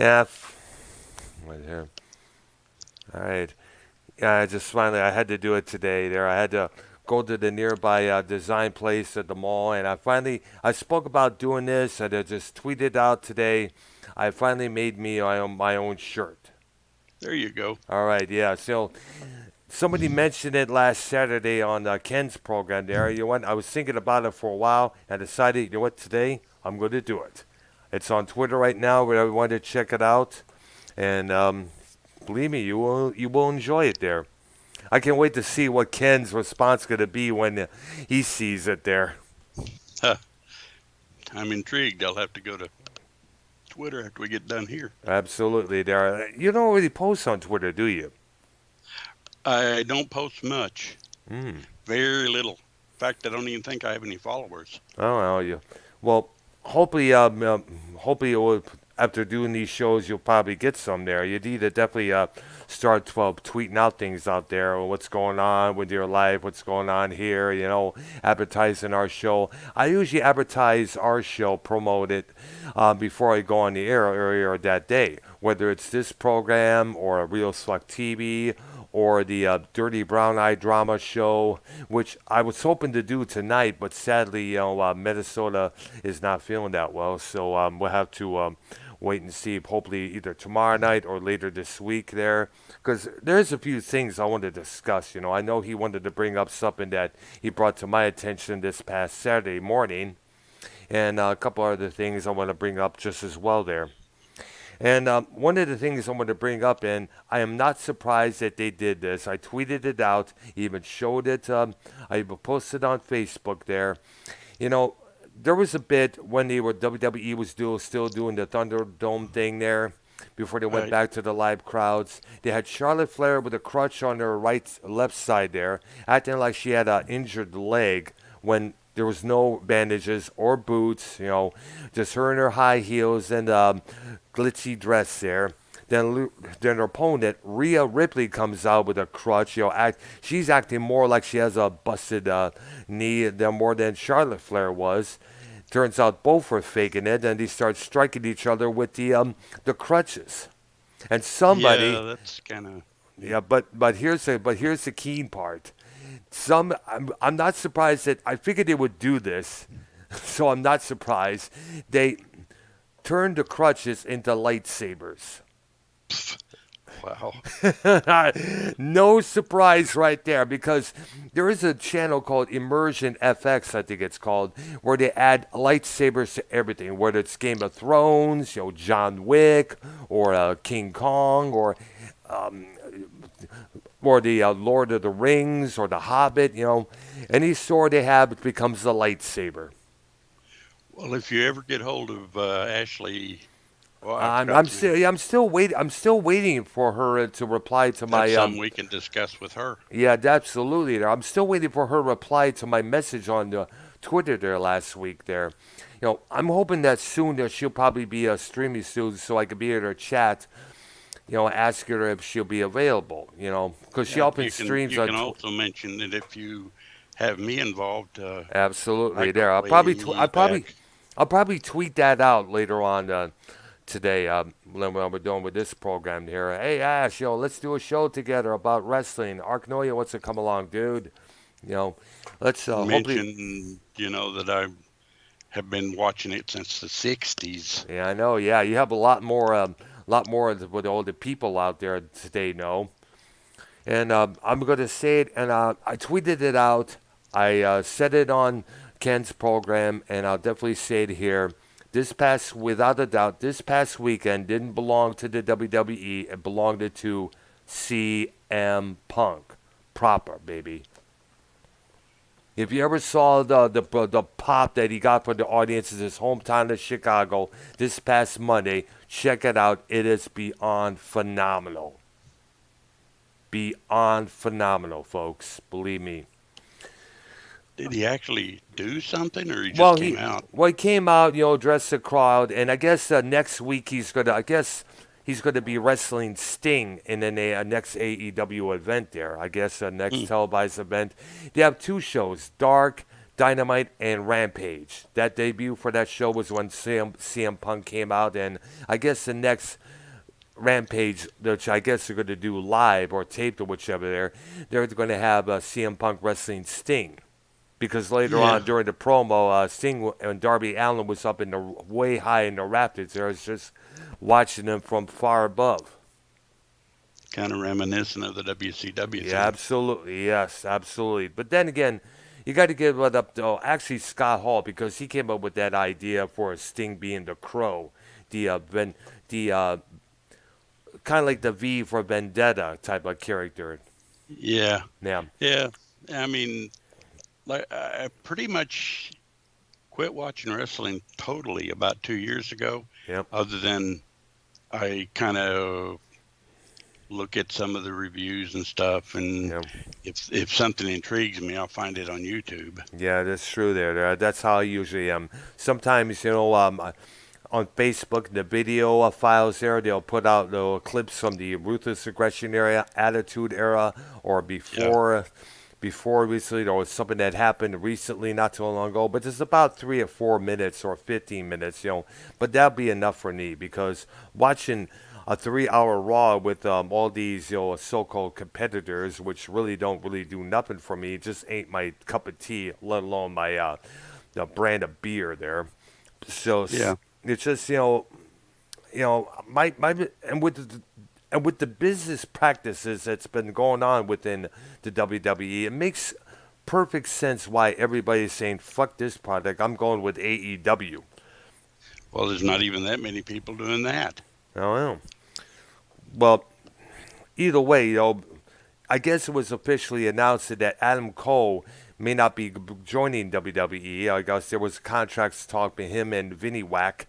Yeah. Right here. All right. Yeah, I had to do it today. There, I had to go to the nearby design place at the mall, and I spoke about doing this, and I just tweeted out today. I finally made me my own shirt. There you go. All right, yeah. So somebody mentioned it last Saturday on Ken's program there. You know what? I was thinking about it for a while, and I decided, you know what? Today I'm going to do it. It's on Twitter right now. But I want to check it out, and believe me, you will enjoy it there. I can't wait to see what Ken's response going to be when he sees it there. Huh, I'm intrigued. I'll have to go to Twitter after we get done here. Absolutely, there. You don't really post on Twitter, do you? I don't post much, Hmm. very little. In fact, I don't even think I have any followers. Oh, well, you. Well, hopefully, hopefully, after doing these shows, you'll probably get some there. You need to definitely start tweeting out things out there, what's going on with your life, what's going on here. Advertising our show. I usually advertise our show, promote it before I go on the air earlier that day, whether it's this program or a Real Select TV or the Dirty Brown Eye Drama Show, which I was hoping to do tonight, but sadly, Minnesota is not feeling that well, so we'll have to wait and see. Hopefully, either tomorrow night or later this week there, because there's a few things I want to discuss. I know he wanted to bring up something that he brought to my attention this past Saturday morning, and a couple other things I want to bring up just as well there. And one of the things I want to bring up, and I am not surprised that they did this. I tweeted it out, even showed it. I even posted on Facebook there. You know, there was a bit when they were WWE was still doing the Thunderdome thing there before they went Right. back to the live crowds. They had Charlotte Flair with a crutch on her left side there, acting like she had an injured leg when there was no bandages or boots. Just her in her high heels and glitzy dress there. Then her opponent, Rhea Ripley, comes out with a crutch. She's acting more like she has a busted knee than more than Charlotte Flair was. Turns out both were faking it, and they start striking each other with the crutches. And Yeah, somebody, that's kind of. yeah, but here's the keen part. I'm not surprised that I figured they would do this, so I'm not surprised. They turned the crutches into lightsabers. Wow. No surprise right there because there is a channel called Immersion FX, I think it's called, where they add lightsabers to everything, whether it's Game of Thrones, John Wick, or King Kong, um, or the Lord of the Rings, or the Hobbit. Any sword they have, it becomes a lightsaber. Well, if you ever get hold of Ashley, well, I I'm, forgot I'm the name. still yeah, I'm still waiting. I'm still waiting for her to reply to That's my something we can discuss with her. Yeah, absolutely. I'm still waiting for her reply to my message on the Twitter there last week. There, I'm hoping that soon that she'll probably be streaming soon, so I could be able to chat. Ask her if she'll be available. Because she Yeah, often you can streams you on. can also mention that if you have me involved, I Absolutely, go there. way back. I'll probably tweet that out later on today when we're done with this program here. Hey Ash, let's do a show together about wrestling. Arknolia wants to come along, dude. You know, let's hopefully. Mention, that I have been watching it since the '60s. Yeah, I know. Yeah, you have a lot more of what all the people out there today know. And I'm gonna say it, and I tweeted it out. I said it on Ken's program, and I'll definitely say it here. Without a doubt, this past weekend didn't belong to the WWE. It belonged to CM Punk, proper baby. If you ever saw the pop that he got from the audience in his hometown of Chicago this past Monday, check it out. It is beyond phenomenal, folks. Believe me. Did he actually do something, or he just Well, came out? he came out, addressed the crowd, and I guess next week he's gonna be wrestling Sting in a next AEW event there. I guess next Hmm. televised event. They have two shows, Dark Dynamite and Rampage. That debut for that show was when CM Punk came out, and I guess the next Rampage, which I guess they're going to do live or taped or whichever, they're going to have CM Punk wrestling Sting. Because later Yeah, on during the promo, Sting and Darby Allin was up in the way high in the rafters. I was just watching them from far above. kind of reminiscent of the WCW Yeah, thing. absolutely. Yes, absolutely. But then again, you got to give it up to actually Scott Hall because he came up with that idea for Sting being the Crow, the kind of like the V for Vendetta type of character. Yeah, Yeah, yeah. I mean, like I pretty much quit watching wrestling totally about 2 years ago. yep, Other than I kind of look at some of the reviews and stuff, and yep. if something intrigues me, I'll find it on YouTube. Yeah, that's true. That's how I usually am. Sometimes on Facebook, the video files there, they'll put out little clips from the Ruthless Aggression era, Attitude era, or Yeah, before recently, or something that happened recently, not too long ago. But it's about 3 or 4 minutes or 15 minutes, But that'll be enough for me because watching a 3 hour Raw with all these so-called competitors, which really don't really do nothing for me, just ain't my cup of tea, let alone my the brand of beer there. So yeah, it's just my and with the business practices that's been going on within the WWE, it makes perfect sense why everybody's saying fuck this product. I'm going with AEW. well, there's not even that many people doing that. I don't know. Well, either way, I guess it was officially announced that Adam Cole may not be joining WWE. I guess there was contracts talk with him and Vinny Whack,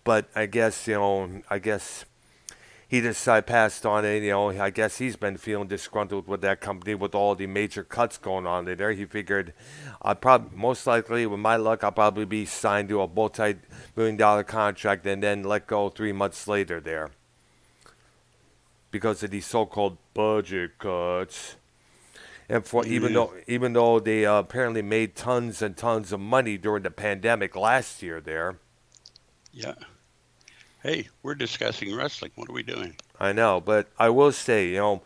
but I guess I guess he decided passed on it. I guess he's been feeling disgruntled with that company with all the major cuts going on in there. He figured, I'd probably most likely with my luck, I'll probably be signed to a multi-million-dollar contract and then let go 3 months later there because of these so-called budget cuts. And for Yeah, even though they apparently made tons and tons of money during the pandemic last year there, yeah. Hey, we're discussing wrestling. What are we doing? I know. But I will say, um,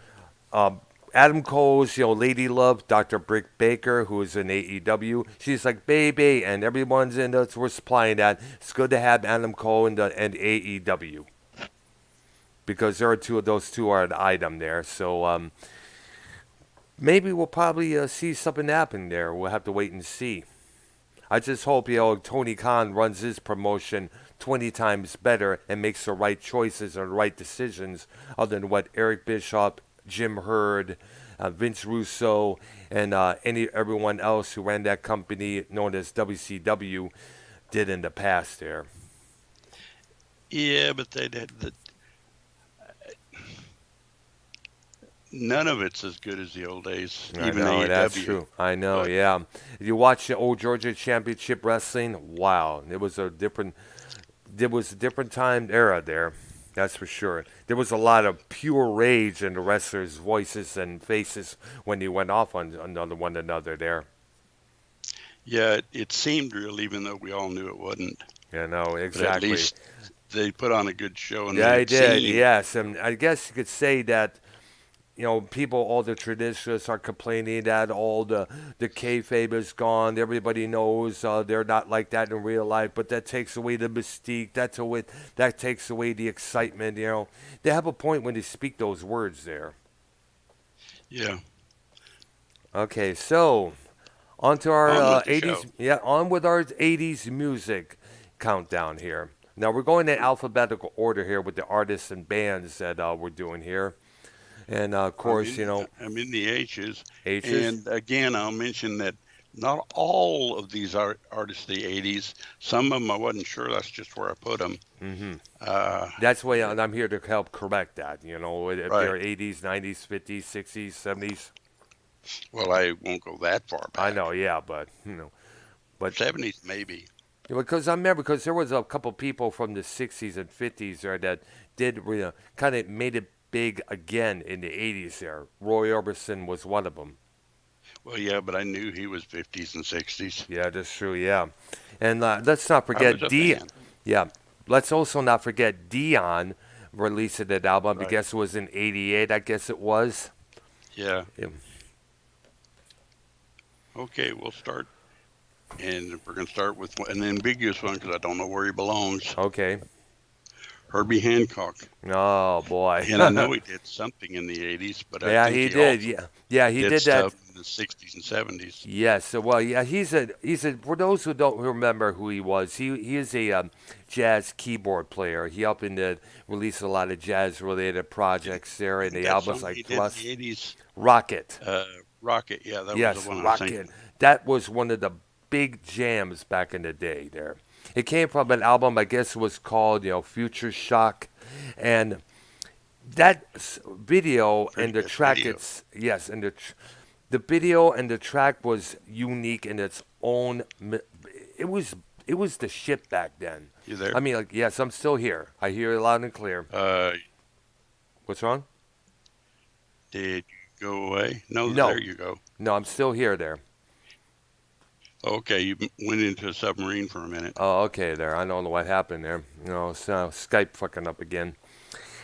Adam Cole's lady love, Dr. Britt Baker, who is in AEW. She's like baby, and everyone's in us. We're supplying that. It's good to have Adam Cole and AEW because there are two of those two are an item there. So maybe we'll probably see something happen there. We'll have to wait and see. I just hope Tony Khan runs his promotion 20 times better and makes the right choices and the right decisions other than what Eric Bischoff, Jim Hurd, Vince Russo, and everyone else who ran that company known as WCW did in the past there. Yeah, but they did none of it's as good as the old days, I even know, that's AEW. true. I know, But yeah. You watch the old Georgia Championship Wrestling, wow. There was a different time era there. That's for sure. There was a lot of pure rage in the wrestlers' voices and faces when they went off on another one another there. yeah, it seemed real, even though we all knew it wasn't. You know, But at exactly. least they put on a good show and Yeah, made I it did. seem. Yes, and I guess you could say that people, all the traditionalists are complaining that all the kayfabe is gone. Everybody knows they're not like that in real life, but that takes away the mystique. That takes away the excitement. They have a point when they speak those words there. Yeah, Okay, so on to our on with the 80s. show. Yeah, on with our 80s music countdown here. Now we're going in alphabetical order here with the artists and bands that we're doing here. And of I'm course, in I'm in the H's, H's. and again I'll mention that not all of these artists of the '80s. Some of them I wasn't sure. That's just where I put them. Hmm. Uh, That's why I'm here to help correct that. If right. they're 80s, 90s, 50s, 60s, 70s. Well, I won't go that far I know, back. yeah, but '70s maybe. because I remember because there was a couple people from the 60s and 50s there that did kind of made it big again in the 80s there. Roy Orbison was one of them. Well, yeah, but I knew he was 50s and 60s. Yeah, that's true. Yeah, and let's not I was forget a D. fan. Yeah, let's also not forget Dion released that album. I Right. guess it was in '88. I guess it was. Yeah. Yeah. Okay, we'll start. And we're going to start with an ambiguous one because I don't know where he belongs. Okay. Herbie Hancock. Oh boy. And I know he did something in the 80s, but I Yeah, think he he did. also Yeah, yeah, he did did that. stuff in the 60s and 70s. Yes. Well, yeah, he's a. For those who don't remember who he was, he is a jazz keyboard player. He helped in the release a lot of jazz related projects there I in think the that albums song like he did in Plus the 80s, Rocket. Rocket. Yeah, that was the Yes, one I was Rocket. thinking. That was one of the big jams back in the day. There, it came from an album I guess was called Future Shock, and that video Pretty and the good track video. it's yes and the video and the track was unique in its own. It was it was the shit back then. You there? I mean, like, yes, I'm still here. I hear it loud and clear. Uh, What's wrong? did you go away? No, there No, you go. no, I'm still here. There. Okay, you went into a submarine for a minute. Oh, okay. There. I don't know what happened there. So Skype fucking up again.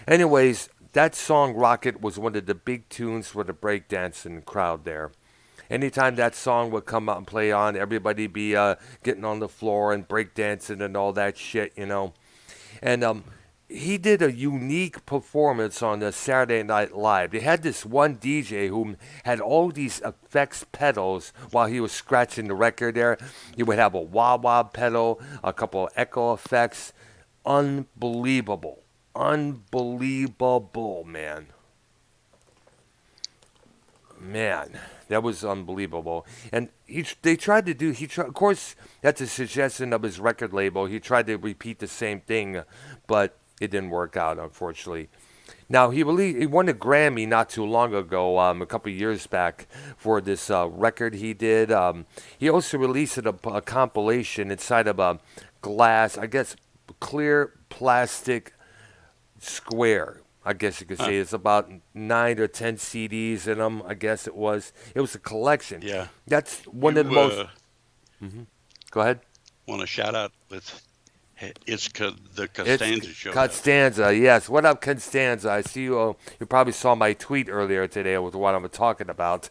Anyways, that song "Rocket" was one of the big tunes for the breakdancing crowd there. Anytime that song would come out and play on, everybody be getting on the floor and breakdancing and all that shit. And he did a unique performance on the Saturday Night Live. They had this one DJ who had all these effects pedals while he was scratching the record there. He would have a wah wah pedal, a couple of echo effects. Unbelievable. Unbelievable, man. Man, that was unbelievable. And they tried to do. Of course, that's a suggestion of his record label. He tried to repeat the same thing, but it didn't work out, unfortunately. Now he won a Grammy not too long ago, a couple of years back, for this record he did. He also released a compilation inside of a glass, I guess, clear plastic square. I guess you could Huh. say it's about 9 or 10 CDs in them. I guess it was. It was a collection. Yeah. That's one of the You most. Go ahead. want to shout out with it's the It's Costanza show. Constanza. Yes. What up, Constanza? I see you. You probably saw my tweet earlier today with what I'm talking about.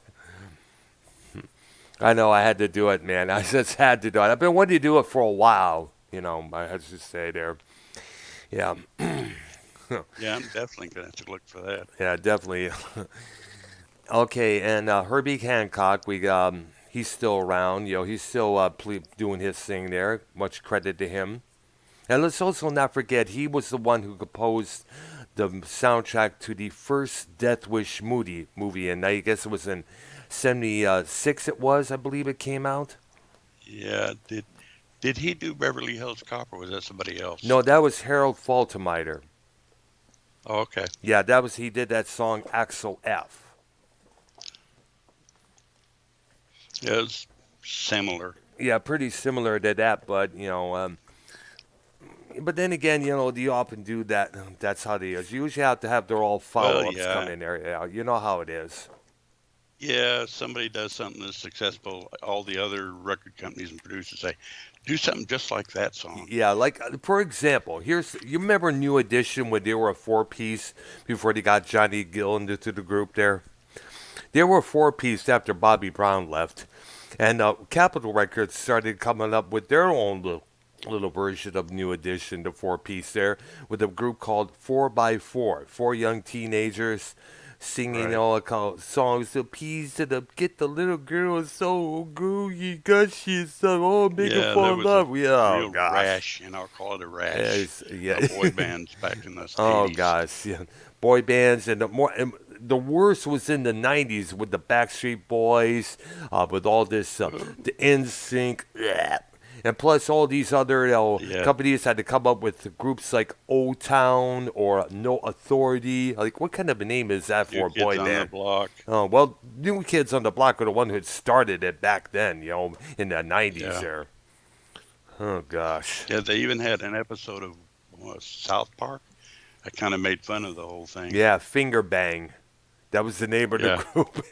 I know I had to do it, man. I just had to do it. I've been wanting to do it for a while. I had to say there. Yeah. Yeah, I'm definitely gonna have to look for that. Yeah, definitely. Okay, and Herbie Hancock, he's still around. He's still doing his thing there. Much credit to him. And let's also not forget he was the one who composed the soundtrack to the first Death Wish movie, and I guess it was in '76. It was, I believe, it came out. Yeah, did he do Beverly Hills Cop or was that somebody else? No, that was Harold Faltermeyer. Oh, okay. Yeah, he did that song Axel F. Yeah, it's similar. Yeah, pretty similar to that, but then again, you often do that. That's how they is. You usually have to have their all Well, follow-ups come yeah, in there. Yeah, you know how it is. yeah. Somebody does something that's successful. All the other record companies and producers say, do something just like that song. Yeah, like for example, you remember New Edition when they were a four-piece before they got Johnny Gill into the group there. They were a four-piece after Bobby Brown left, and Capitol Records started coming up with their own little version of New Edition, the four-piece there, with a group called 4x4, four young teenagers singing Right. all the songs. The peas to the get the little girl so gooey, gushy, so oh, make her Yeah, there fall in was a love. Yeah, oh real gosh. rash, and I'll call it a rash Yes, yeah. of boy bands back in the Oh 80s. gosh, yeah. Boy bands and the worst was in the '90s with the Backstreet Boys, with all this the NSYNC, and plus all these other Yeah, companies had to come up with groups like O Town or No Authority. Like, what kind of a name is that New for a Kids boy on the band? Block. Oh well, New Kids on the Block were the one who had started it back then, in the '90s Yeah. there. Oh gosh. Yeah, they even had an episode of South Park. I kind of made fun of the whole thing. Yeah, Finger Bang. That was the name of the Yeah, group.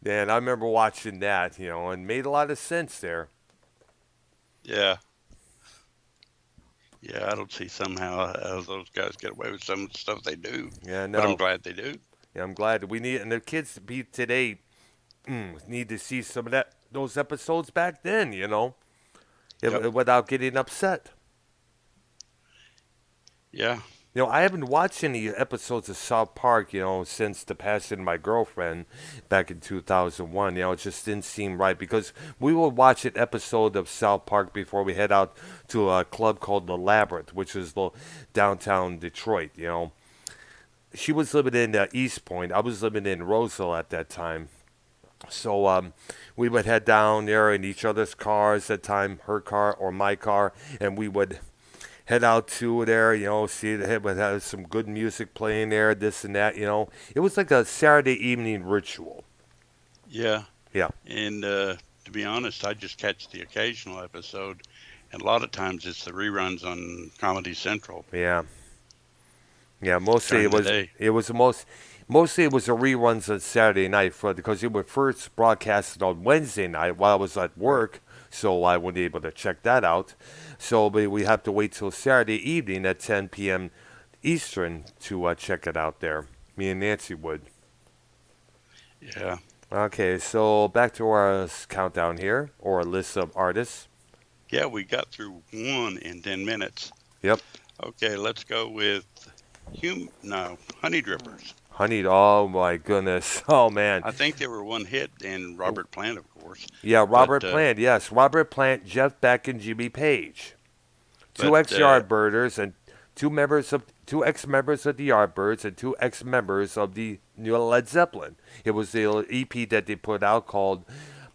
And I remember watching that, and made a lot of sense there. yeah, yeah. I don't see somehow how those guys get away with some of the stuff they do, Yeah, but I'm no. glad they do. Yeah, I'm glad we need, and the kids be today need to see some of those episodes back then, Yep. without getting upset. Yeah. I haven't watched any episodes of South Park, since the passing of my girlfriend back in 2001. It just didn't seem right because we would watch an episode of South Park before we head out to a club called the Labyrinth, which is downtown Detroit. She was living in East Point. I was living in Roseville at that time. So we would head down there in each other's cars at the time, her car or my car, and we would head out to there, see the would have some good music playing there, this and that. It was like a Saturday evening ritual. Yeah. Yeah, And to be honest, I just catch the occasional episode, and a lot of times it's the reruns on Comedy Central yeah, yeah. Mostly during the day. it was mostly it was the reruns on Saturday night because it was first broadcasted on Wednesday night while I was at Right. work, so I wasn't able to check that out. So we have to wait till Saturday evening at 10 p.m. Eastern to check it out there. Me and Nancy would. Yeah. Okay, so back to our countdown here, or a list of artists. Yeah, we got through one in 10 minutes. Yep, Okay, let's go with no, Honey Drippers. Honey. Oh my goodness. Oh man. I think they were one hit, and Robert Plant, of course. Yeah, But Robert Plant. Yes, Robert Plant, Jeff Beck, and Jimmy Page. but Two ex-Yardbirders and two ex-members of the Yardbirds and two ex-members of the new Led Zeppelin. It was the EP that they put out called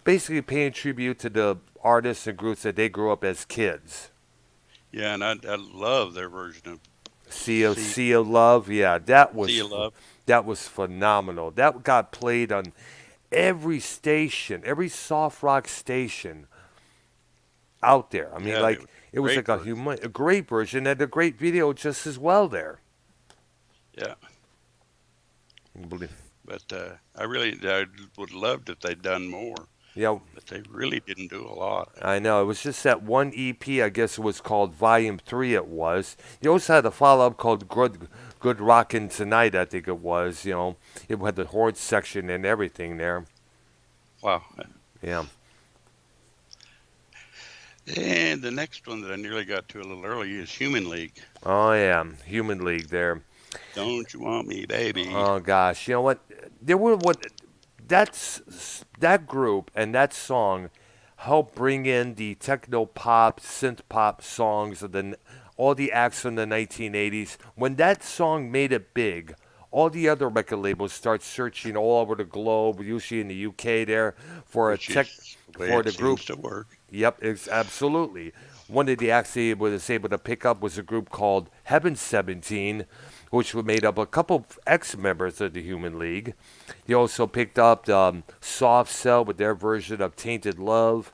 basically paying tribute to the artists and groups that they grew up as kids. yeah, and I love their version of See Sea of Love. Yeah, See You Love. that was phenomenal. That got played on every station, every soft rock station out there. I mean, Yeah, it like was it a was great like version. a great version and a great video just as well there. Yeah, Belie- but I would loved if they'd done more, Yeah, but they really didn't do a lot. I know. It was just that one EP. I guess it was called Volume Three. It was. You also had a follow up called Good Rockin' Tonight. I think it was. It had the horn section and everything there. Wow. Yeah. And the next one that I nearly got to a little early is Human League. Oh yeah. Human League there. Don't you want me, baby? Oh gosh. You know what? There were that group and that song helped bring in the techno pop, synth pop songs of all the acts from the 1980s. When that song made it big, all the other record labels start searching all over the globe, usually in the UK there, for a Which tech is the way for it the group. seems to work. Yep, it's absolutely. One of the acts they was able to pick up was a group called Heaven 17, which was made up of a couple of ex-members of the Human League. He also picked up Soft Cell with their version of Tainted Love,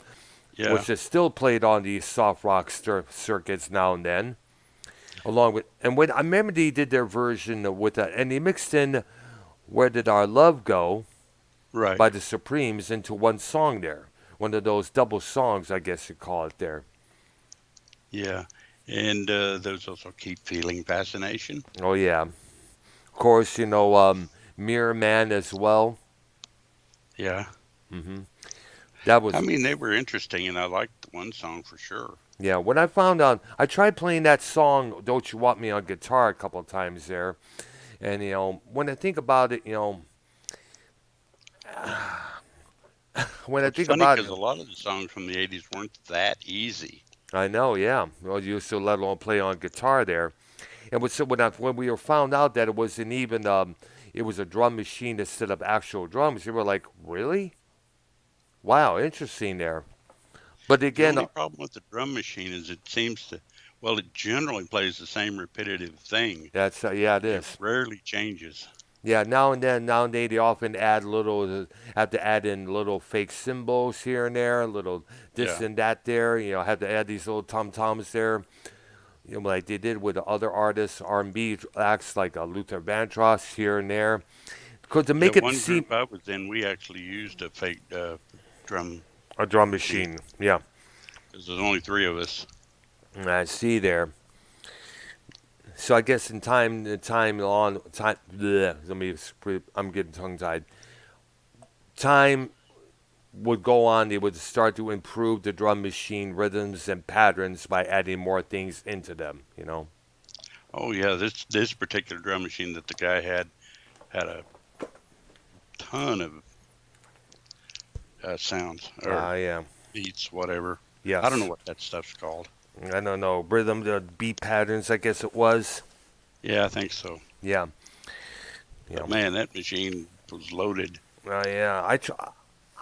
Yeah, which is still played on the soft rock circuits now and then. Along with, and when I remember they did their version with that, and they mixed in "Where Did Our Love Go" right. by the Supremes into one song there. One of those double songs, I guess you call it there. Yeah. And there's also Keep Feeling Fascination. Oh yeah, of course Mirror Man as well. Yeah. hmm That I was mean, they were interesting, and I liked the one song for sure. yeah. When I found out, I tried playing that song "Don't You Want Me" on guitar a couple of times there, and when I think about it, when I It's think funny about it, because a lot of the songs from the 80s weren't that easy. I know, yeah. Well, you used to let alone play on guitar there, and when we were found out that it wasn't even it was a drum machine instead of actual drums, you were like, really? Wow, interesting there. But The again, only problem with the drum machine is it seems to, well, it generally plays the same repetitive thing. that's yeah, it It is. rarely changes. Yeah, now and then, nowadays they often have to add in little fake cymbals here and there, little this Yeah. and that there. Have to add these little tom toms there. You know, like they did with the other artists, R&B acts like Luther Vandross here and there. Because to Yeah, make it one seem group I was in, we actually used a fake drum a drum machine machine, yeah. because there's only three of us. I see there. So I guess in time on time. Bleh, let me. I'm getting tongue tied. Time would go on. They would start to improve the drum machine rhythms and patterns by adding more things into them. You know. Oh yeah, this particular drum machine that the guy had a ton of sounds or Yeah. beats, whatever. I don't know Yes. what that stuff's called. I don't know rhythm, the beat patterns. I guess it was. Yeah, I think so. Yeah. Yeah. But man, that machine was loaded. Yeah.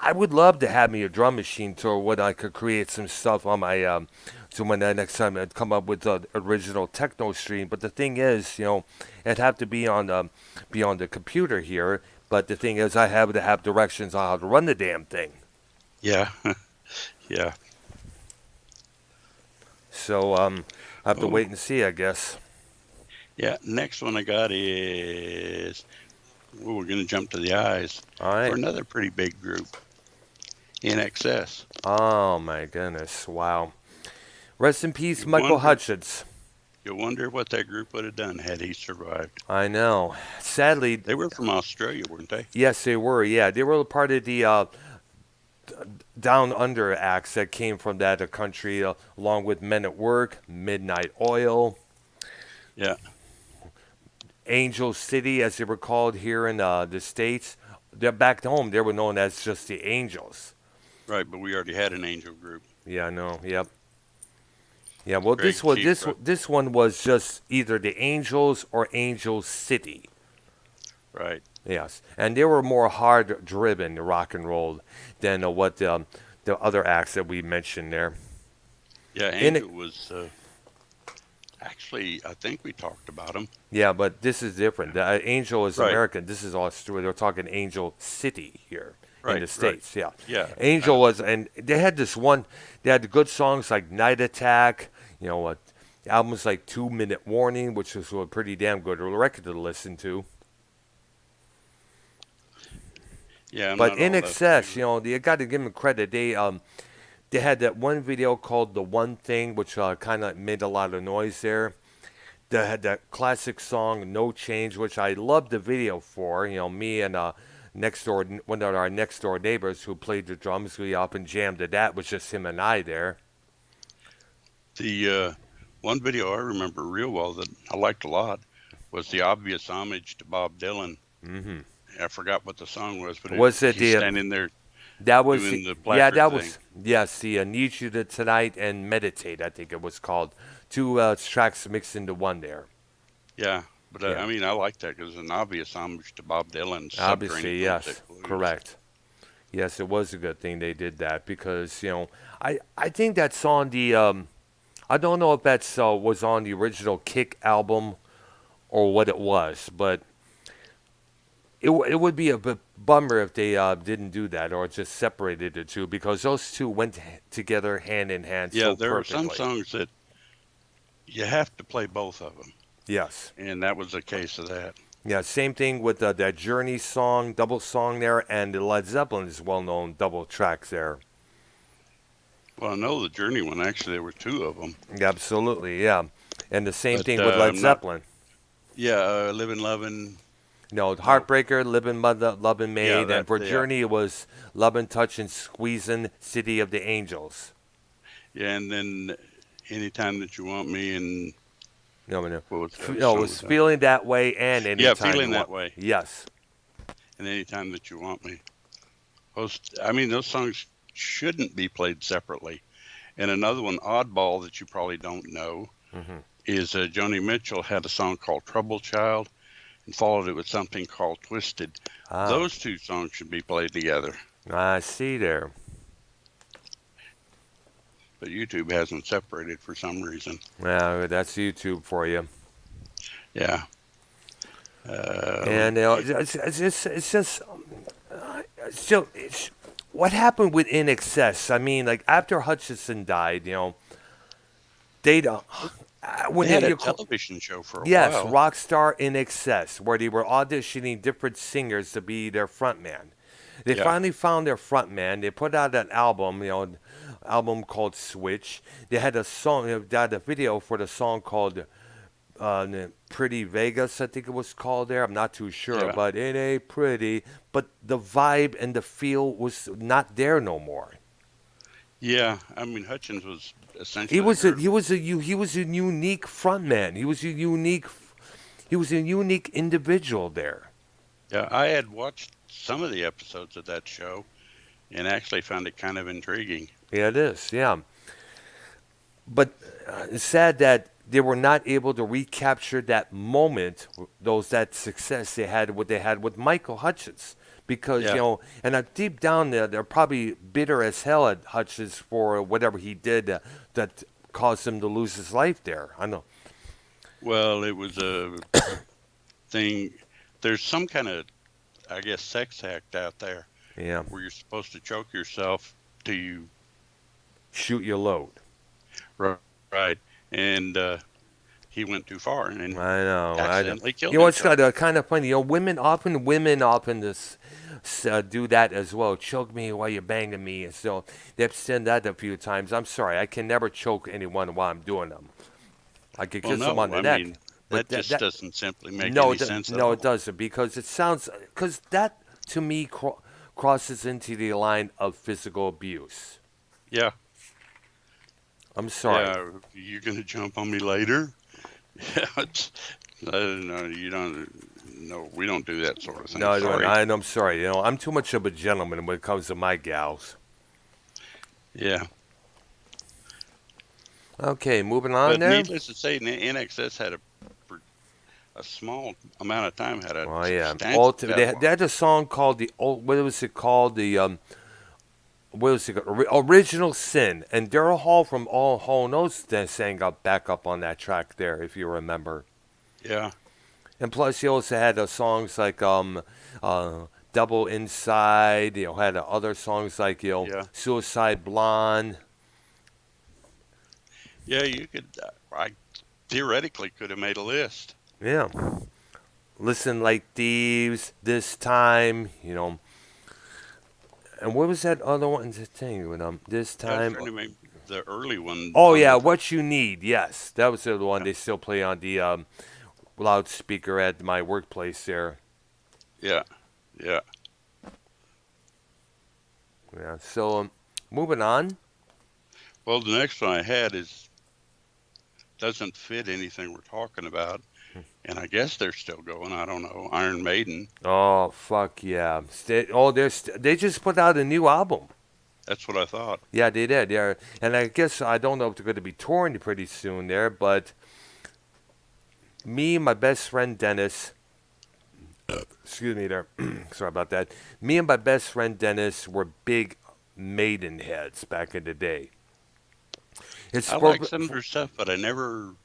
I would love to have me a drum machine tour when I could create some stuff on my so when the next time I'd come up with the original techno stream. But the thing is, you know, it'd have to be on the computer here. But the thing is, I have to have directions on how to run the damn thing. Yeah, yeah. So I have to Oh, wait and see, I guess. yeah. Next one I got is we're going to jump to the eyes All for right. another pretty big group, In Excess. Oh my goodness! Wow. Rest in peace, You Michael wonder, Hutchins. you wonder what that group would have done had he survived. I know. Sadly, They were from Australia, weren't they? yes, they were. Yeah, they were part of the down under acts that came from that country, along with Men at Work, Midnight Oil, Yeah, Angel City, as they were called here in the states. They're back home. They were known as just the Angels. right. But we already had an angel group. Yeah, I know. Yep. Yeah. Well, Greg Chief, this one was just either the Angels or Angel City. right? Yes, and they were more hard-driven rock and roll than what the other acts that we mentioned there. Yeah, In it, Angel was actually. I think we talked about him. yeah, but this is different. The Angel is Right, American. This is Australia. They're talking Angel City here in right, the right. states. Yeah, Yeah, Angel was, and they had this one. They had good songs like Night Attack. You know, albums like 2 Minute Warning, which was a pretty damn good record to listen to. yeah. I'm But not In all that Excess, familiar. you know, you got to give them credit. They had that one video called "The One Thing," which kind of made a lot of noise there. They had that classic song "No Change," which I loved the video for. You know, me and next door, one of our next door neighbors who played the drums, we up and jammed to that. Was just him and I there. The one video I remember real well that I liked a lot was the obvious homage to Bob Dylan. Hmm I forgot what the song was, but Was it he's the standing there that was doing the yeah, placard that thing. was yes, the "Need You to Tonight" and "Meditate." I think it was called two tracks mixed into one there. Yeah, but Yeah, I mean, I like that because it's an obvious homage to Bob Dylan's Subterranean obviously Homesick yes, Blues. correct. Yes, it was a good thing they did that because you know I think that's on the I don't know if that's was on the original Kick album or what it was, but it would be a bit bummer if they didn't do that or just separated the two because those two went together hand in hand Yeah, so there are some perfectly. songs that you have to play both of them, Yes. and that was a case of that. Yeah, same thing with that Journey song, double song there, and the Led Zeppelin is well known double tracks there. Well, I know the Journey one. Actually, there were two of them, Absolutely, yeah. And the same but thing with Led I'm not. Zeppelin. Yeah, Living, Loving. No, No, Heartbreaker, Living Mother, Loving yeah, Maid, and that. for Yeah, Journey it was Loving, Touching, Squeezing, City of the Angels. yeah, and then Anytime That You Want Me, and No, no, what was the other no, it song was with that? Feeling That Way and Yeah, Anytime Feeling You Want. That Way, Yes, and Anytime That You Want Me. I mean, those songs shouldn't be played separately. And another one, Oddball, that you probably don't know, hmm is Joni Mitchell had a song called Trouble Child and followed it with something called Twisted. Ah, Those two songs should be played together, I see there. but YouTube has them separated for some reason. Well, that's YouTube for you. Yeah. And it's just what happened with In Excess. I mean, like after Hutchison died, you know, they don't. when They had a you television show for a yes, while. Rockstar in Excess, where they were auditioning different singers to be their frontman. They Yeah, finally found their frontman. They put out an album, album called Switch. They had a song, they had a video for the song called Pretty Vegas, I think it was called there. I'm not too sure, yeah, but it ain't pretty. But the vibe and the feel was not there no more. yeah. I mean, Hutchins was He essentially was a their. he was a he was a unique frontman. He was a unique individual there. Yeah, I had watched some of the episodes of that show and actually found it kind of intriguing. Yeah, it is. Yeah, but it's sad that they were not able to recapture that moment, that success they had, what they had with Michael Hutchins, because Yeah. and deep down there, they're probably bitter as hell at Hutchins for whatever he did that caused him to lose his life there. I know. Well, it was a thing. There's some kind of, I guess, sex act out there Yeah, where you're supposed to choke yourself till you. shoot your load. Right. And he went too far and I know. I know. accidentally killed You know, it's himself. kind of funny. Women often do that as well. Choke me while you're banging me, and so they've said that a few times. I'm sorry, I can never choke anyone while I'm doing them. I could Well, kiss them on no, the I neck, mean, but that just doesn't simply make no, any sense at no, it all. doesn't because it sounds because that to me crosses into the line of physical abuse. Yeah. I'm sorry. Yeah. You're going to jump on me later? Yeah. No, you don't. No, we don't do that sort of thing. No, Sorry. I'm sorry. I'm too much of a gentleman when it comes to my gals. Yeah. Okay, moving on But there. needless to say, NXS had for a small amount of time had a Oh yeah, substantial they catalog. had a song called what was it called what was it called? Original Sin, and Daryl Hall from All Hall Notes then sang up back up on that track there, if you remember. Yeah. And plus, he also had songs like Double Inside. Had other songs like Yeah. Suicide Blonde. Yeah. You could. I theoretically could have made a list. Yeah, Listen Like Thieves. This time, And what was that other one? The thing with this I was time. trying to make the early one Oh on yeah, the. What You Need. Yes, that was the one Yeah. they still play on the loudspeaker at my workplace there. Yeah. Yeah. Yeah. So moving on. Well, the next one I had is doesn't fit anything we're talking about, and I guess they're still going. I don't know. Iron Maiden. Oh fuck yeah! They just put out a new album. That's what I thought. Yeah, they did. Yeah, and I guess I don't know if they're going to be touring pretty soon there, but me and my best friend Dennis. Excuse me there. Sorry about that. Me and my best friend Dennis were big Maiden heads back in the day. It's I for, like some of their stuff, but I never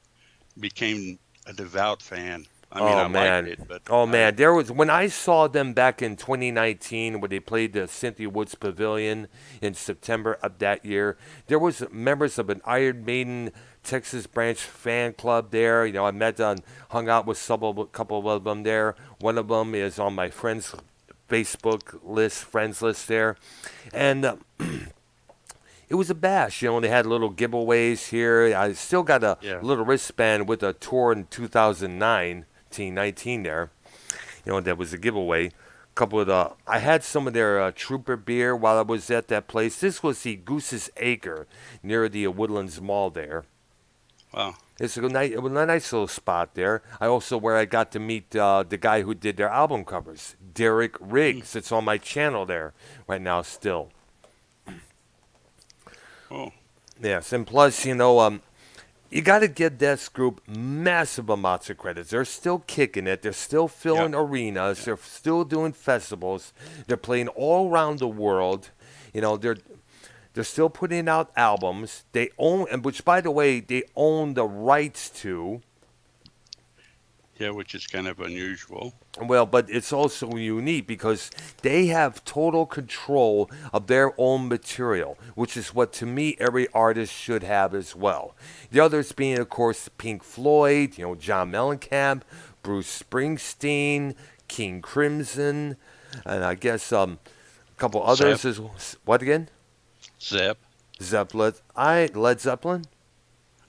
became a devout fan. I mean, Oh I liked man. it, but Oh I man, there was when I saw them back in 2019 when they played the Cynthia Woods Pavilion in September of that year. There was members of an Iron Maiden Texas branch fan club there. I met and hung out with a couple of them there. One of them is on my friends list there, and it was a bash. They had little giveaways here. I still got a yeah. little wristband with a tour in 2009, 19 there. That was a giveaway. Couple of I had some of their Trooper beer while I was at that place. This was the Goose's Acre near the Woodlands Mall there. Wow. It was a nice little spot there. Where I got to meet the guy who did their album covers, Derek Riggs. It's on my channel there right now still. Oh, Yes, and plus, you got to give this group massive amounts of credit. They're still kicking it. They're still yeah. filling arenas. Yeah. They're still doing festivals. They're playing all around the world. They're still putting out albums. They own, and which by the way, they own the rights to. Yeah, which is kind of unusual. Well, but it's also unique because they have total control of their own material, which is what to me every artist should have as well. The others being, of course, Pink Floyd, John Mellencamp, Bruce Springsteen, King Crimson, and I guess a couple Zep, others as well. What again? Zep, Zeppelin. Led Zeppelin.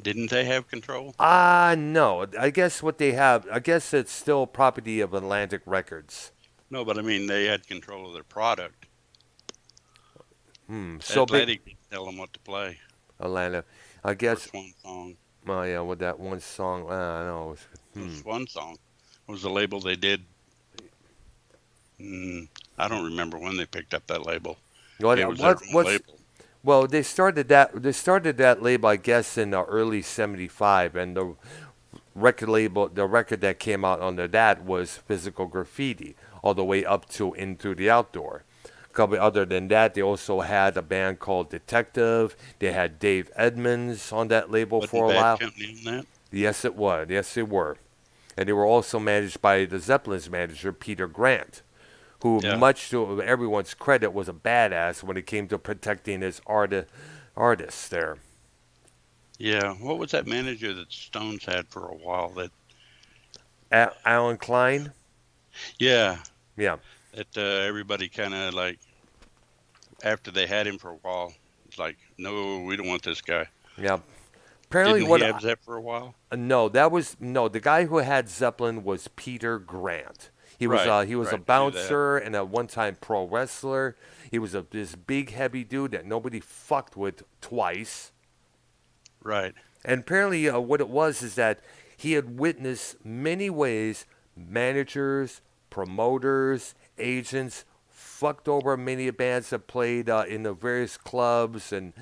didn't they have control? No. I guess what they have. I guess it's still property of Atlantic Records. No, but I mean they had control of their product. So big, Atlantic didn't tell them what to play. Atlanta. I Or guess. Swan Song. Oh yeah, with that one song. I know. The Hmm. Swan Song was the label they did. I don't remember when they picked up that label. It was their own What's label. well? They started that label, I guess, in the early '75, and the record that came out under that was Physical Graffiti, all the way up to Into the Outdoor. Couple other than that, they also had a band called Detective. They had Dave Edmunds on that label Wasn't for a Bad while. Company on that? Yes, it was. Yes, they were. And they were also managed by the Zeppelin's manager, Peter Grant, who, Yeah. much to everyone's credit, was a badass when it came to protecting his artists there. Yeah. What was that manager that Stones had for a while? That Alan Klein? yeah, Yeah. that everybody kind of like after they had him for a while, it's like, no, we don't want this guy. Yeah. Apparently, Didn't he have that for a while? no, the guy who had Zeppelin was Peter Grant. Right. He was a Right. I knew that. bouncer and a one-time pro wrestler. He was this big heavy dude that nobody fucked with twice. Right. And apparently, what it was is that he had witnessed many ways managers, promoters, agents fucked over many bands that played in the various clubs and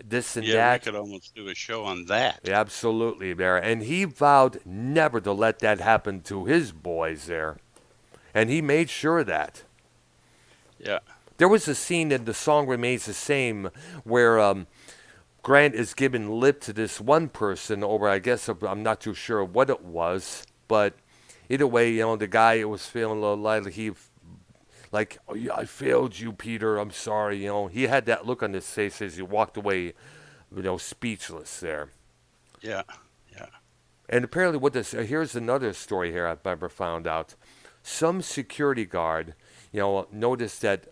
this and Yeah, we that. could almost do a show on that. Absolutely, there. And he vowed never to let that happen to his boys there. And he made sure of that. Yeah. There was a scene in The Song Remains the Same where Grant is giving lip to this one person over, I guess, I'm not too sure what it was, but either way, the guy was feeling a little like, oh, yeah, I failed you, Peter. I'm sorry. He had that look on his face as he walked away, speechless there. Yeah. Yeah. And apparently, here's another story here I've ever found out. Some security guard, noticed that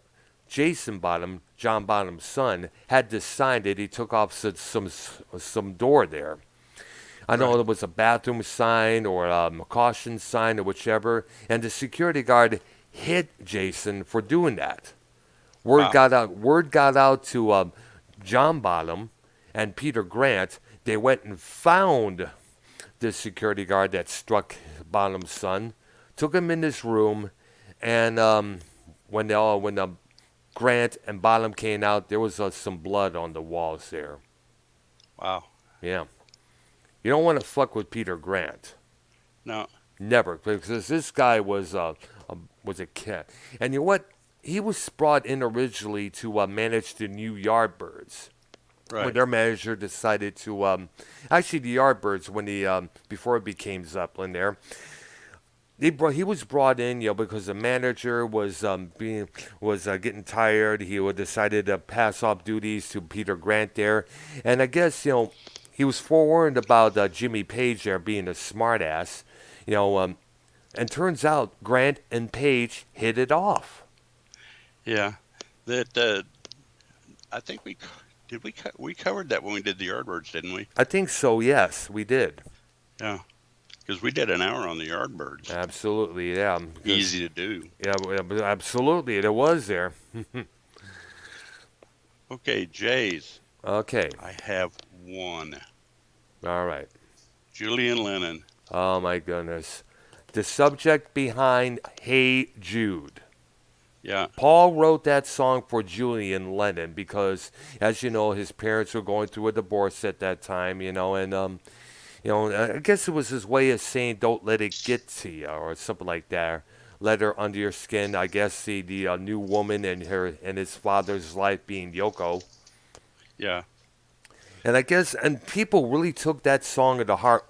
Jason Bottom, John Bottom's son, had this sign that he took off some door there. I don't know Right. if it was a bathroom sign or a caution sign or whichever, and the security guard hit Jason for doing that. Word Wow. got out. Word got out to John Bottom and Peter Grant. They went and found the security guard that struck Bottom's son, took him in this room, and when Grant and Bottom came out, there was some blood on the walls there. Wow. Yeah, you don't want to fuck with Peter Grant. No. Never, because this guy was a cat. And you know what? He was brought in originally to manage the new Yardbirds. When Right. their manager decided to, actually the Yardbirds, when he before it became Zeppelin, he was brought in, because the manager was getting tired. He would decided to pass off duties to Peter Grant there, and I guess he was forewarned about Jimmy Page there being a smartass, and turns out Grant and Page hit it off. Yeah. That I think we covered that when we did the Yardbirds, didn't we? I think so. Yes, we did. Yeah. Because we did an hour on the Yardbirds. Absolutely, yeah. Easy to do. Yeah, but absolutely, it was there. Okay, Jays. Okay, I have one. all right. Julian Lennon. Oh my goodness. The subject behind Hey Jude. Yeah. Paul wrote that song for Julian Lennon because, as you know, his parents were going through a divorce at that time, and I guess it was his way of saying "Don't let it get to you" or something like that. Let her under your skin. I guess the new woman and his father's life being Yoko. Yeah. And I guess, and people really took that song in the heart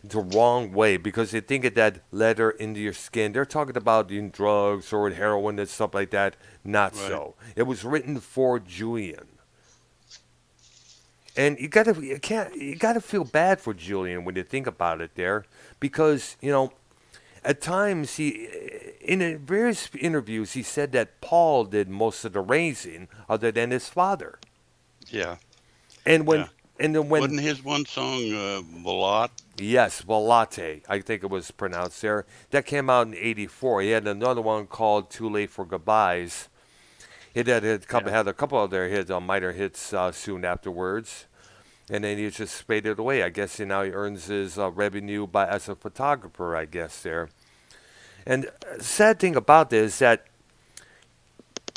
the wrong way because they think of that letter into your skin. They're talking about in drugs or heroin and stuff like that. Not Right. so. It was written for Julian. And you gotta feel bad for Julian when you think about it there, because at times in various interviews he said that Paul did most of the raising other than his father. Yeah. And Yeah. when Wasn't his one song Volat? yes, Volate, I think it was pronounced there. That came out in '84. He had another one called "Too Late for Goodbyes." Yeah. Had a couple other hits, minor hits soon afterwards, and then he just faded away. I guess now he earns his revenue by as a photographer. I guess there. And sad thing about this is that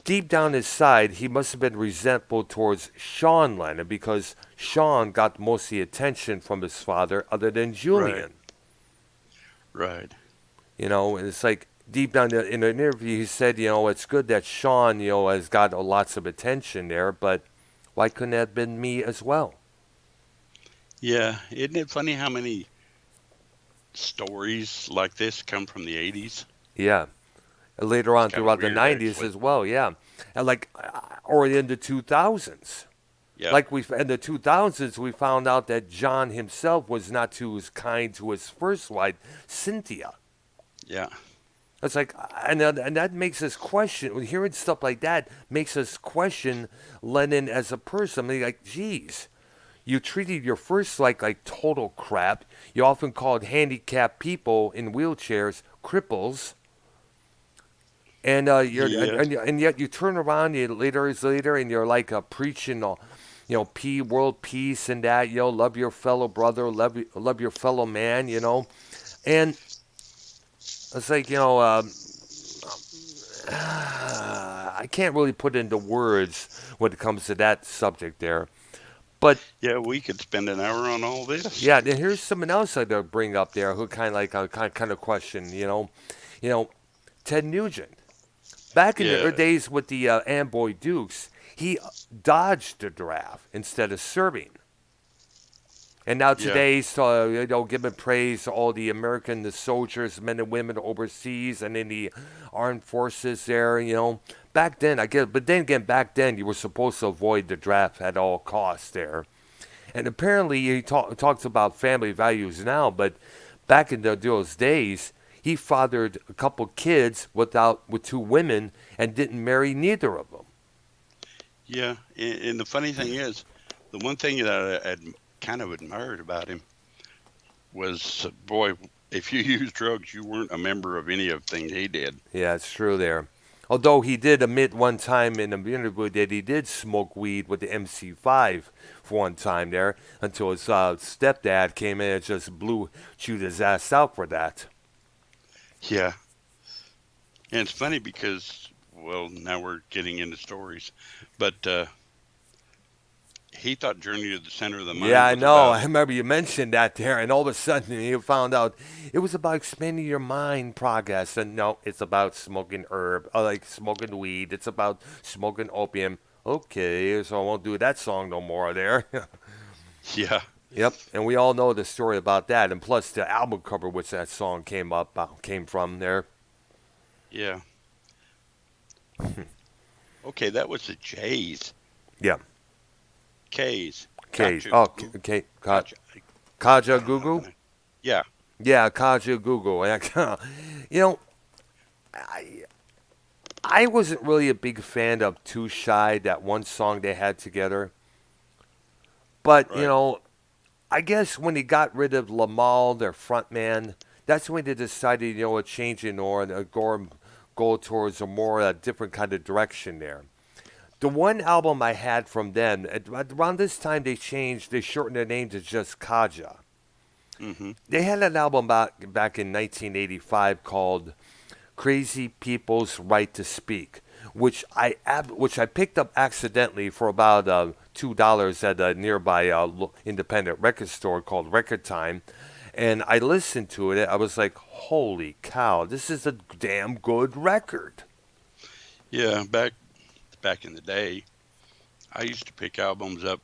deep down inside, he must have been resentful towards Sean Lennon because Sean got most of the attention from his father, other than Right. Julian. Right. And it's like deep down in an interview, he said, it's good that Sean, has got lots of attention there, but why couldn't that have been me as well? Yeah. Isn't it funny how many stories like this come from the 80s? Yeah. Later It's on kind of throughout the weird, 90s actually. as well, yeah. And like, or in the 2000s. Yeah. Like in the 2000s, we found out that John himself was not too as kind to his first wife, Cynthia. Yeah. It's like, and that makes us question. Hearing stuff like that makes us question Lennon as a person. I mean, like, geez, you treated your first like total crap. You often called handicapped people in wheelchairs cripples, and Yeah. and yet you turn around years later, and you're like preaching, world peace and that, love your fellow brother, love your fellow man, and it's like I can't really put into words when it comes to that subject there. But Yeah. We could spend an hour on all this. yeah, then here's someone else I'd bring up there who kind of like kind of question, you know, Ted Nugent. Back in the Yeah. days with the Amboy Dukes, he dodged the draft instead of serving. And now Yeah. today, so giving praise to all the American, the soldiers, men and women overseas, and in the armed forces there. Back then, I guess, but then again, back then you were supposed to avoid the draft at all costs there. And apparently, he talks about family values now, but back in those days, he fathered a couple kids with two women and didn't marry neither of them. Yeah. And the funny thing is, the one thing that I kind of admired about him was, boy, if you used drugs, you weren't a member of any of the things he did. Yeah, it's true there. Although he did admit one time in an interview that he did smoke weed with the MC5 for one time there until his stepdad came in and just chewed his ass out for that. Yeah. And it's funny because, well, now we're getting into stories, but he thought Journey to the Center of the Yeah, Mind I was know. about, I remember you mentioned that there, and all of a sudden you found out it was about expanding your mind progress. And no, it's about smoking herb, like smoking weed. It's about smoking opium. Okay, so I won't do that song no more there. yeah, Yep, and we all know the story about that, and plus the album cover which that song came from there. yeah. Okay, that was the J's. Yeah, K's. Cage. Gotcha. Oh, okay, Gotcha. Kaja I don't know how Gugu. to. Yeah, Yeah, Kaja Gugu. you know, I I wasn't really a big fan of Too Shy, that one song they had together. But right. I guess when he got rid of Lamal, their frontman, that's when they decided, a change and go towards a more different kind of direction there. The one album I had from them, around this time they shortened their name to just Kaja. Mm-hmm. They had an album back in 1985 called Crazy People's Right to Speak, which I picked up accidentally for about $2 at a nearby independent record store called Record Time, and I listened to it. I was like, "Holy cow! This is a damn good record." Yeah, back in the day, I used to pick albums up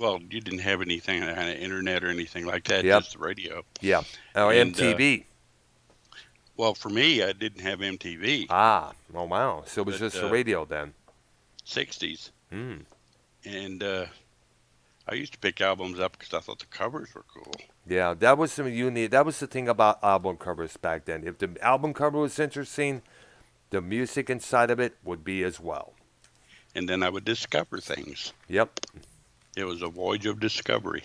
well, you didn't have anything kind of internet or anything like that, Yep. just the radio. Yeah. Or And MTV. well, for me, I didn't have MTV, Ah. Oh wow. So it was but just the radio then. 60s, Hmm. and I used to pick albums up because I thought the covers were cool. Yeah, that was some unique. That was the thing about album covers back then. If the album cover was interesting, the music inside of it would be as well. And then I would discover things. Yep, It was a voyage of discovery.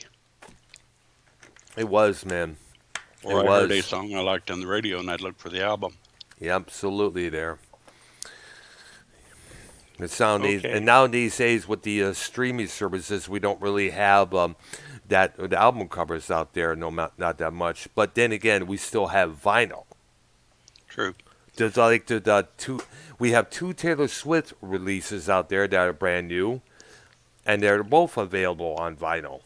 it was, man. It Or I heard a was. song I liked on the radio, and I'd look for the album. Yeah, absolutely there. The sound these and Okay. now these days with the streaming services, we don't really have that the album covers out there. No, not that much. But then again, we still have vinyl. True. There's like the two. We have two Taylor Swift releases out there that are brand new, and they're both available on vinyl,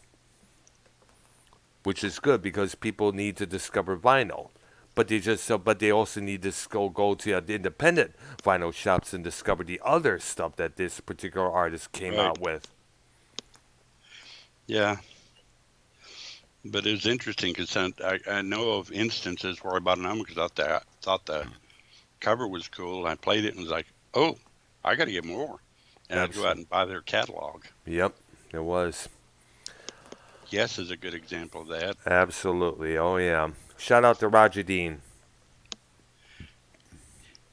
which is good because people need to discover vinyl. But they also need to go to the independent vinyl shops and discover the other stuff that this particular artist came Right. out with. Yeah. But it was interesting because I know of instances where I bought an album because thought the cover was cool. And I played it and was like, oh, I got to get more. And I'd go out Absolutely. and buy their catalog. Yep, it was. Yes is a good example of that. Absolutely. Oh yeah. Shout out to Roger Dean.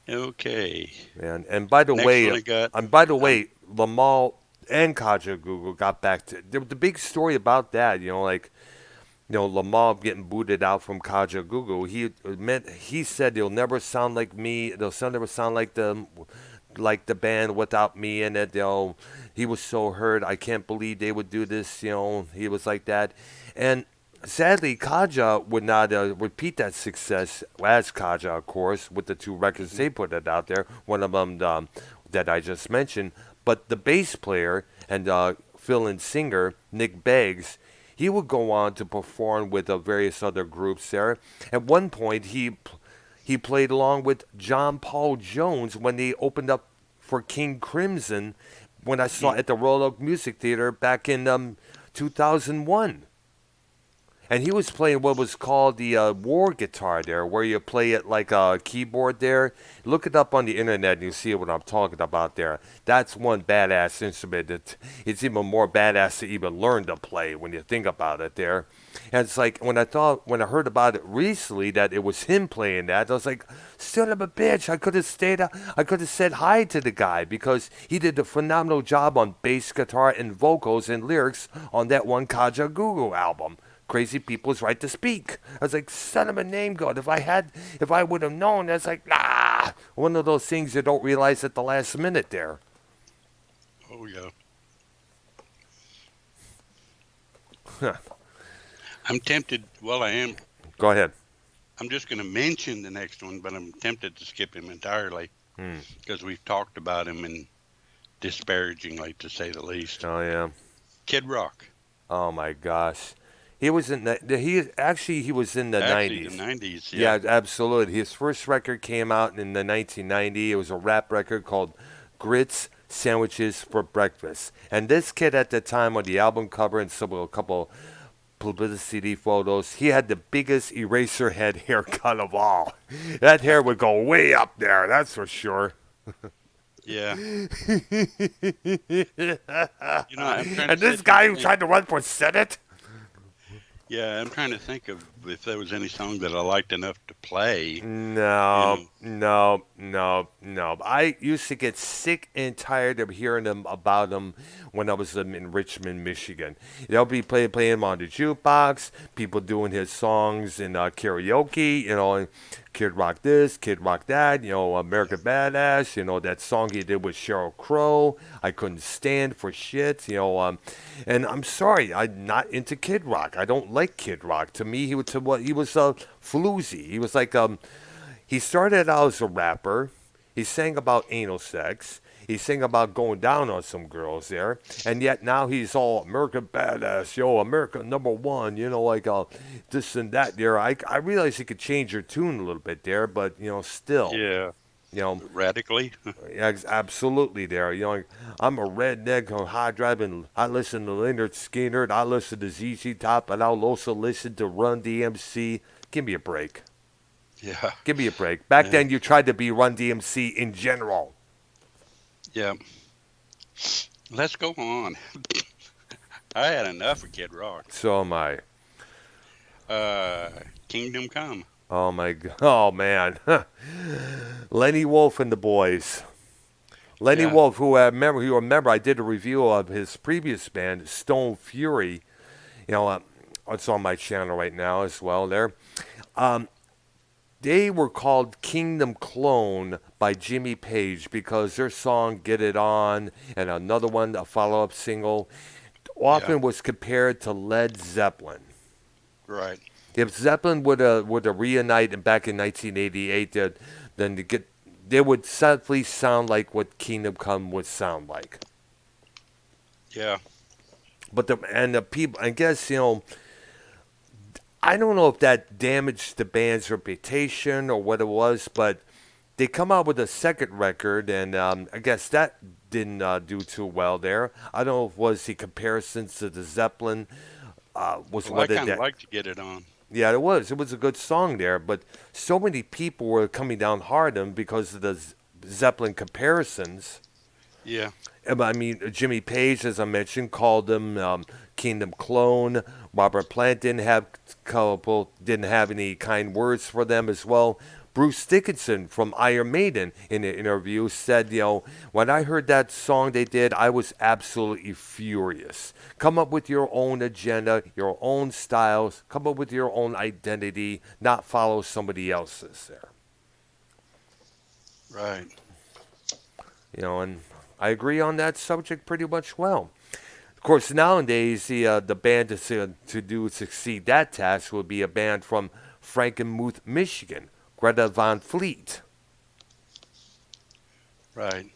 Okay. And by the Next way, one I got. Um, Lamal and Kaja Google got back to the big story about that. Lamal getting booted out from Kaja Google. He said they'll never sound like me. Never sound like the band without me in it. He was so hurt. I can't believe they would do this. He was like that, and sadly, Kaja would not repeat that success as Kaja, of course, with the two records mhm. they put it out there. One of them that I just mentioned, but the bass player and fill-in singer Nick Beggs. He would go on to perform with various other groups there. At one point, he played along with John Paul Jones when they opened up for King Crimson when I saw Hmm. at the Royal Oak Music Theater back in 2001. And he was playing what was called the war guitar there, where you play it like a keyboard there. Look it up on the internet and you see what I'm talking about there. That's one badass instrument. It's even more badass to even learn to play when you think about it there. And it's like when I heard about it recently that it was him playing that, I was like, son of a bitch! I could have said hi to the guy because he did a phenomenal job on bass guitar and vocals and lyrics on that one Kaja Gugu album. Crazy People's Right to Speak. I was like, son of a name god. If I would have known, that's like, one of those things you don't realize at the last minute there. Oh, yeah. I'm tempted. Well, I am. Go ahead. I'm just going to mention the next one, but I'm tempted to skip him entirely Hmm. because we've talked about him in disparagingly, to say the least. Oh yeah. Kid Rock. Oh my gosh. He was in he was in the Actually, the 90s. 90s, yeah. Yeah, absolutely. His first record came out in the 1990. It was a rap record called Grits Sandwiches for Breakfast. And this kid at the time on the album cover and a couple publicity photos, he had the biggest eraser head haircut of all. That hair would go way up there, that's for sure. Yeah. I'm trying to And this sit here guy and who think. tried to run for Senate? Yeah, I'm trying to think of if there was any song that I liked enough to play. You No, know, no, no, no. I used to get sick and tired of hearing them about him when I was in Richmond, Michigan. They'll be playing him on the jukebox, people doing his songs in karaoke, and Kid Rock this, Kid Rock that, American Badass, that song he did with Sheryl Crow. I couldn't stand for shit, and I'm sorry, I'm not into Kid Rock. I don't like Kid Rock. To me, he was floozy. He was like he started out as a rapper. He sang about anal sex. He sang about going down on some girls there, and yet now he's all American badass, America number one, this and that. There, I realize he could change your tune a little bit there, but still, yeah. You know, Radically. absolutely there. You know, like, I'm a redneck on hard driving. I listen to Leonard Skinner. I listen to ZZ Top, and I'll also listen to Run DMC. Give me a break. Yeah. Give me a break. Back Yeah. then, you tried to be Run DMC in general. Yeah. Let's go on. I had enough of Kid Rock. So am I. Uh, Kingdom Come. Oh my god. Oh man. Lenny Wolf and the boys. Lenny Yeah. Wolf, who I remember, I did a review of his previous band, Stone Fury. You know, it's on my channel right now as well. There, um, they were called Kingdom Clone by Jimmy Page because their song "Get It On" and another one, a follow-up single, Yeah. often was compared to Led Zeppelin. Right. If Zeppelin would reunite back in 1988, then they would sadly sound like what Kingdom Come would sound like. Yeah. But the people, I guess I don't know if that damaged the band's reputation or what it was, but they come out with a second record, and I guess that didn't do too well there. I don't know if it was the comparisons to the Zeppelin was Well, I what it kind of did. like to get it on. Yeah, it was. It was a good song there, but so many people were coming down hard on him because of the Zeppelin comparisons. Yeah. I mean, Jimmy Page, as I mentioned, called him Kingdom Clone. Robert Plant didn't have any kind words for them as well. Bruce Dickinson from Iron Maiden in an interview said, when I heard that song they did, I was absolutely furious. Come up with your own agenda, your own styles, come up with your own identity, not follow somebody else's there. Right. And I agree on that subject pretty much well. Of course, nowadays the band to succeed that task would be a band from Frankenmuth, Michigan, Greta Van Fleet. Right.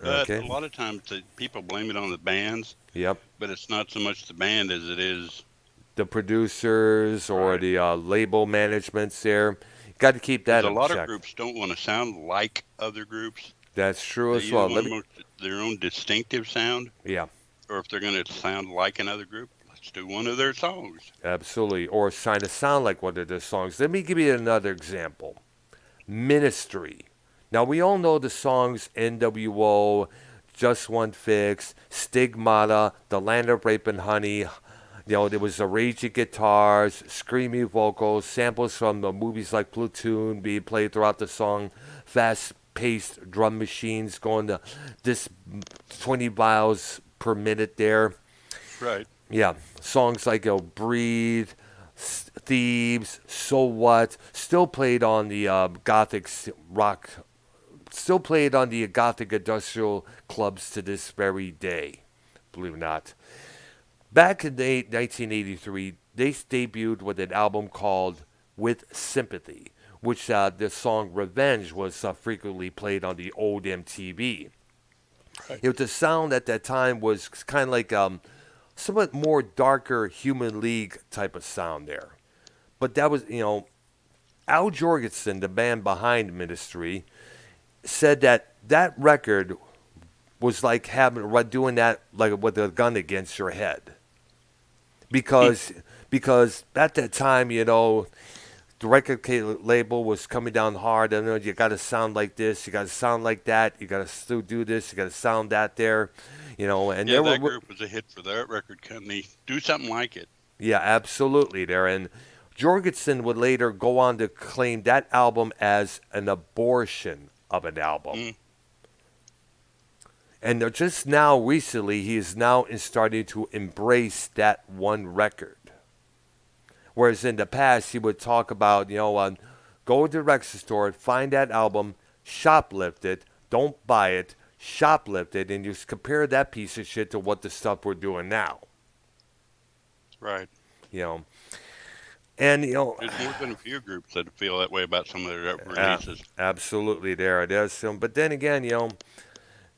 But a Okay. lot of times people blame it on the bands, Yep. but it's not so much the band as it is. The producers or Right. the label managements there. Got to keep Because that a in lot of check. groups don't want to sound like other groups. That's true They as either well. want their own distinctive sound, Yeah, or if they're going to sound like another group, let's do one of their songs. absolutely. Or trying to sound like one of their songs. Let me give you another example. Ministry. Now we all know the songs NWO, Just One Fix, Stigmata, The Land of Rape and Honey. There was the raging guitars, screamy vocals, samples from the movies like Platoon being played throughout the song, fast-paced drum machines going to this 20 miles per minute there. Right. Yeah, songs like Breathe, Thieves, So What, still played on the rock, still played on the Gothic industrial clubs to this very day, believe it or not. Back in 1983, they debuted with an album called With Sympathy, which the song Revenge was frequently played on the old MTV. Right. It was the sound at that time was kind of like somewhat more darker Human League type of sound there. But that was, Al Jorgensen, the band behind Ministry, said that record was like doing that like with a gun against your head. Because at that time, the record label was coming down hard. I know you got to sound like this, you got to sound like that, you got to still do this, you got to sound that there, and Yeah, there that were group was a hit for that record company. Do something like it. yeah, absolutely there. And Jorgensen would later go on to claim that album as an abortion of an album. Mm, And just now, recently, he is now starting to embrace that one record. Whereas in the past, he would talk about, go to the record store, find that album, shoplift it, don't buy it, shoplift it, and just compare that piece of shit to what the stuff we're doing now. right. You know, and There's more than a few groups that feel that way about some of their uh, releases. absolutely there it is. But then again,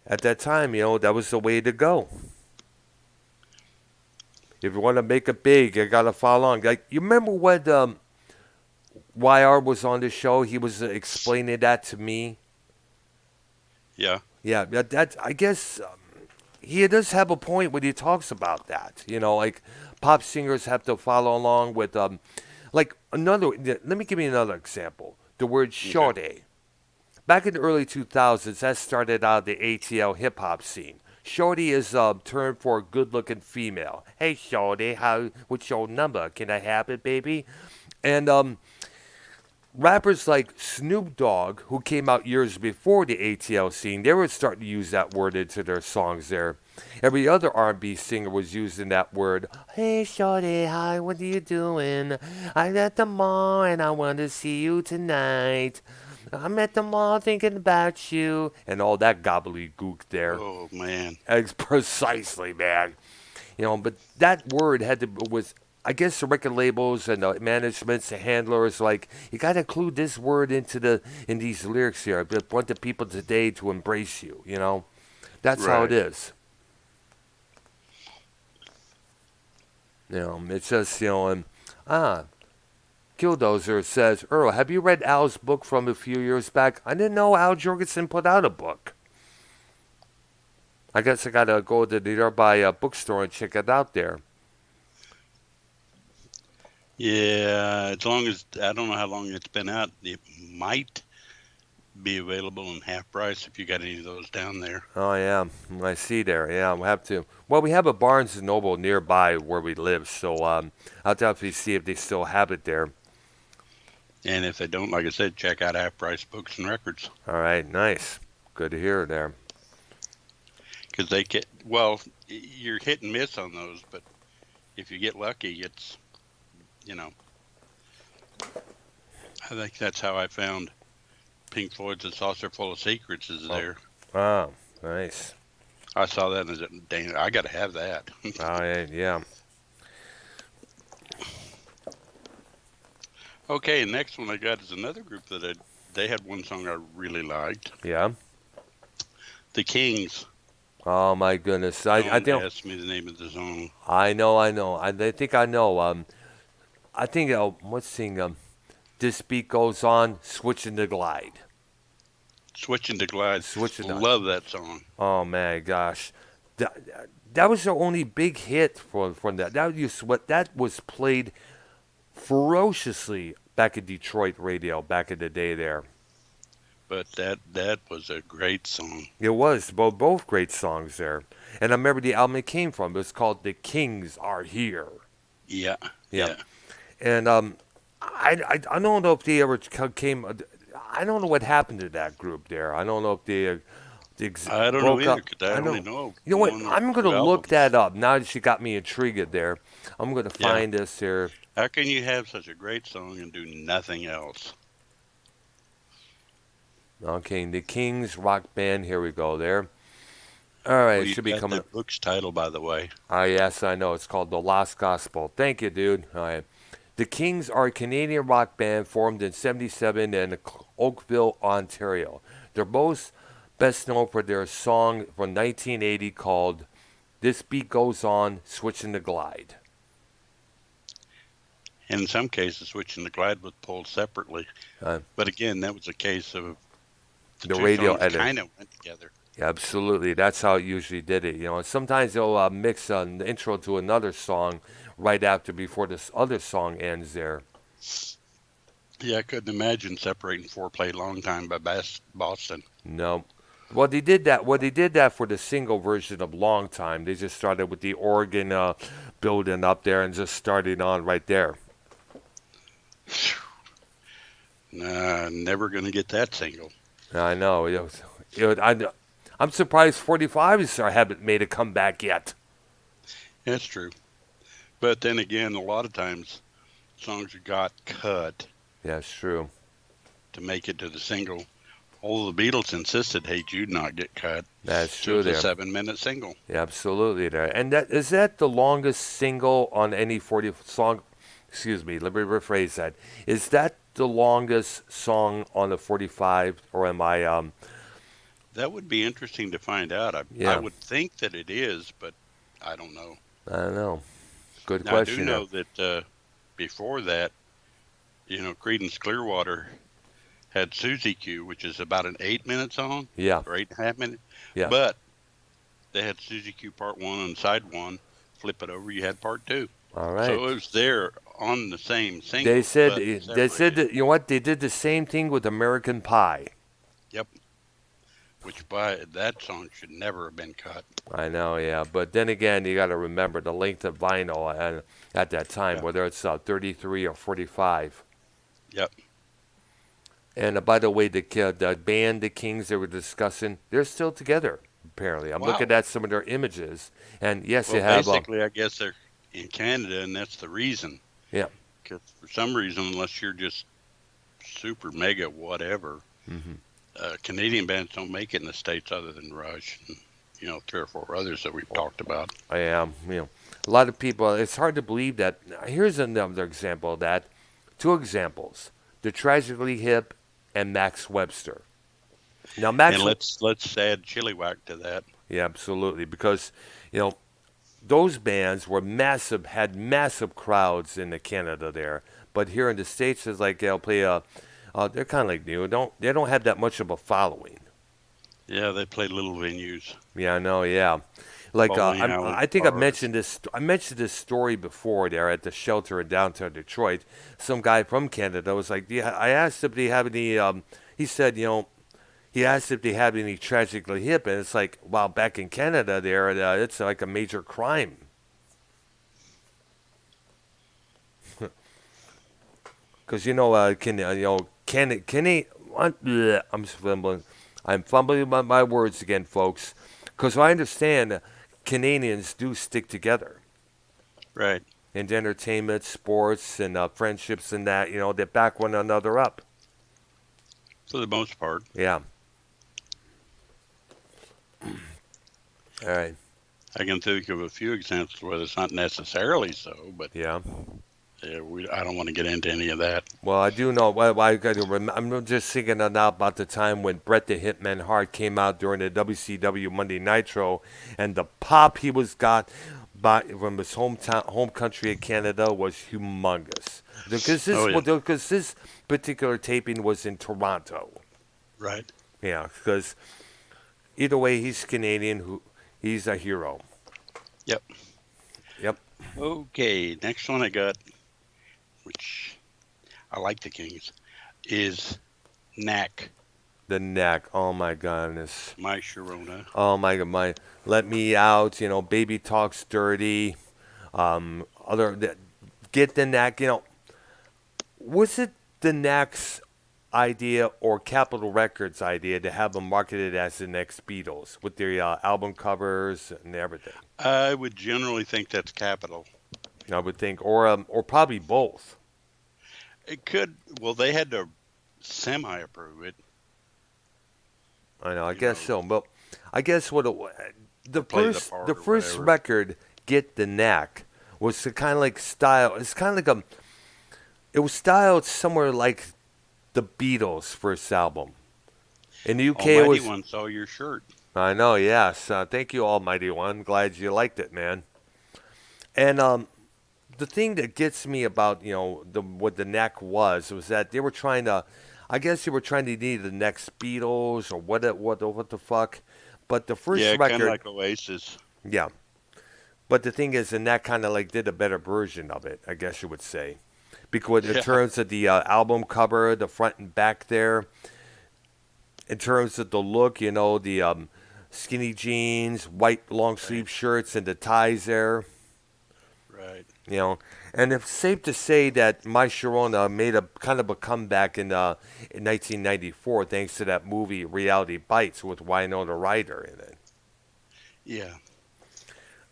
at that time, that was the way to go. If you want to make it big, you got to follow on. Like you remember what YR was on the show. He was explaining that to me. Yeah, Yeah, that I guess he does have a point when he talks about that. Like pop singers have to follow along with like another. Let me give you another example. The word okay. shorty. Back in the early 2000s, that started out the ATL hip hop scene. Shorty is a term for a good-looking female. Hey, shorty, what's your number? Can I have it, baby? And rappers like Snoop Dogg, who came out years before the ATL scene, they were starting to use that word into their songs there. Every other R&B singer was using that word. Hey, shorty, hi, what are you doing? I'm at the mall and I want to see you tonight. I'm at the mall thinking about you. And all that gobbledygook there. Oh man. Precisely, man. But that word was, I guess, the record labels and the managements, the handlers, like you got to include this word in these lyrics here. I want the people today to embrace you. That's how it Right. is. It's just and ah, Killdozer says, Earl, have you read Al's book from a few years back? I didn't know Al Jorgensen put out a book. I guess I gotta go to the nearby bookstore and check it out there. Yeah, as long as I don't know how long it's been out, it might be available in half price if you got any of those down there. Oh yeah, I see there. Yeah, we'll have to. Well, we have a Barnes and Noble nearby where we live, so I'll definitely see if they still have it there. And if they don't, like I said, check out half price books and records All right, nice. Good to hear there. because they get well. You're hit and miss on those, but if you get lucky, it's you know. I think that's how I found Pink Floyd's "A Saucer Full of Secrets" is Oh, there. oh, nice. I saw that and I said, "Dang, I got to have that." Oh yeah, yeah. Okay, next one I got is another group they had one song I really liked, Yeah. The Kings. Oh my goodness. I Don't think ask me the name of the song. I know. I think I know. I think what's thing this beat goes on, switching the glide. Switching to Glide. Switching the Love that song. Oh man, gosh, that, that was the only big hit from that. That was played ferociously back in Detroit radio back in the day. There, But that was a great song. it was both great songs there, and I remember the album it came from. It was called "The Kings Are Here." Yeah, Yeah, yeah. and I don't know if they ever came. I don't know what happened to that group there. I don't know if they I don't know broke either up. because I I only know. know You know what? one or I'm gonna two look albums. that up. Now that you got me intrigued there, I'm gonna Yeah. find this here. How can you have such a great song and do nothing else? Okay, the Kings Rock Band. Here we go. There. All right, Well, it you should be got coming. that book's title, by the way. Ah, yes, I know. It's called The Lost Gospel. Thank you, dude. All right. The Kings are a Canadian rock band formed in '77 in Oakville, Ontario. They're both best known for their song from 1980 called "This Beat Goes On, Switching the Glide." And in some cases, Switching to Glide was pulled separately. Uh, But again, that was a case of the the two radio songs edit. kind of went together. Yeah, absolutely. That's how it usually did it. And sometimes they'll mix an intro to another song right after before this other song ends there. Yeah, I couldn't imagine separating Foreplay Long Time by Boston. No. Well, they did that. Well, they did that for the single version of "Long Time." They just started with the organ building up there and just started on right there. Nah, never going to get that single. I know. I'm surprised 45s haven't made a comeback yet. That's true. But then again, a lot of times songs got cut Yeah, it's true. to make it to the single. All the Beatles insisted "Hey Jude" not get cut, That's so it true was a there. 7-minute single. Yeah, absolutely there. And that the longest single on any 40 song? Excuse me, let me rephrase that. Is that the longest song on a 45, or am I That would be interesting to find out. I yeah, would think that it is, but I don't know. I don't know. Good Now I do question there. know that before that, Creedence Clearwater had Susie Q, which is about an 8 minute song Yeah, or 8.5 minute. yeah. But they had Susie Q part one on side one. Flip it over, you had part two. All So right. it was there on the same They single, said but they said separated. that, you know what, they did the same thing with American Pie. Yep. Which by that song should never have been cut. I know, yeah, but then again, you got to remember the length of vinyl and at that time, Yeah. whether it's 33 or 45. Yep. And by the way, the band, the Kings, they were discussing, they're still together. Apparently, I'm looking Wow. at some of their images, and yes, you Well, have basically, I guess they're in Canada, and that's the reason. yeah. Because for some reason, unless you're just super mega whatever, Hmm. Canadian bands don't make it in the States other than Rush and, 3 or 4 others that we've talked about. I am, a lot of people. It's hard to believe that. Here's another example of that. Two examples: the Tragically Hip and Max Webster. Now, And Max, let's add Chilliwack to that. yeah, absolutely, because you know those bands were massive, had massive crowds in the Canada there, but here in the States, it's like they'll play they're kind of like you don't they don't have that much of a following. Yeah, they play little venues, Yeah, I know. Yeah, like bowling alley I think I've bars. mentioned this. I mentioned this story before there at the shelter in downtown Detroit. Some guy from Canada was like, "Yeah." I asked if they have any. He said, he asked if they have any tragically hip, and it's like, wow, back in Canada, there, it's like a major crime. Because can he? What? Bleh, I'm fumbling my words again, folks. Because I understand Canadians do stick together Right. in entertainment, sports, and friendships, and that they back one another up. For the most part. Yeah. All right. I can think of a few examples where it's not necessarily so, but Yeah. yeah, I don't want to get into any of that. Well, I do know. Well, I'm just thinking now about the time when Bret the Hitman Hart came out during the WCW Monday Nitro, and the pop he was got from his home country of Canada was humongous. Oh yeah. Because this particular taping was in Toronto. Right. Yeah, because either way, he's Canadian. He's a hero. Yep. Yep. Okay. Next one I got, which I like the Kings, is Knack, The Neck. Oh my goodness. My Sharona. Oh my god, my let me out. Baby talks dirty. Other get the Knack. Was it the Knack's idea or Capitol Records' idea to have them marketed as the next Beatles with their album covers and everything? I would generally think that's Capital. I would think, or probably both. It could. Well, they had to semi-approve it. I know. I You guess know, so. But I guess the play the first part the or first whatever. record, Get the Knack, was the kind of like style. It's kind of like it was styled somewhere like the Beatles' first album. In the UK, it Almighty was. One saw your shirt. I know. Yes. Thank you, Almighty One. Glad you liked it, man. And the thing that gets me about what the Knack was that they were trying to. I guess they were trying to be the next Beatles or what the fuck. But the first Yeah, kind of record, like Oasis. yeah. But the thing is, and that kind of like did a better version of it, I guess you would say, because in Yeah. terms of the album cover, the front and back there, in terms of the look, the skinny jeans, white long Right. sleeve shirts, and the ties there, Right. you know. And it's safe to say that My Sharona made a kind of a comeback in 1994 thanks to that movie Reality Bites with Winona Ryder in it. Yeah.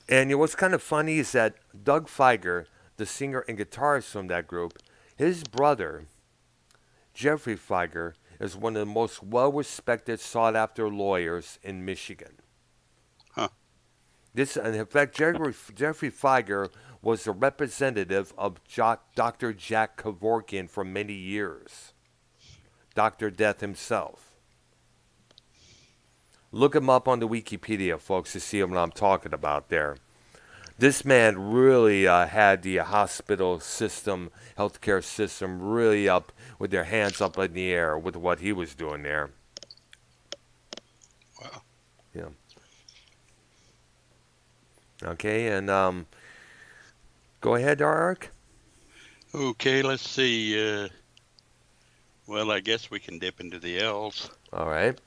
And what's kind of funny is that Doug Feiger, the singer and guitarist from that group, his brother, Jeffrey Feiger, is one of the most well respected, sought after lawyers in Michigan. Huh. And in fact, Jeffrey Feiger was the representative of Dr. Jack Kevorkian for many years. Dr. Death himself. Look him up on the Wikipedia, folks, to see what I'm talking about there. This man really had the hospital system, healthcare system, really up with their hands up in the air with what he was doing there. Wow. Yeah. Okay, and go ahead, Ark. Okay, let's see. Well, I guess we can dip into the L's. All right.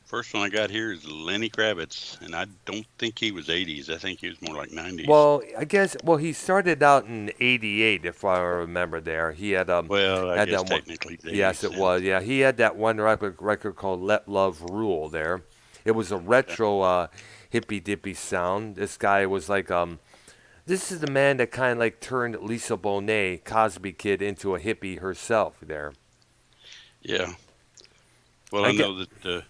First one I got here is Lenny Kravitz, and I don't think he was 80s. I think he was more like 90s. Well, I guess he started out in '88, if I remember. There, he Well, I had guess that one. technically it's Yes, 80s it then. was. Yeah, he had that one record called "Let Love Rule." There, it was a Yeah. retro hippy dippy sound. This guy was like this is the man that kind of like turned Lisa Bonet, Cosby Kid, into a hippie herself. There, Yeah. Well, I I get. know that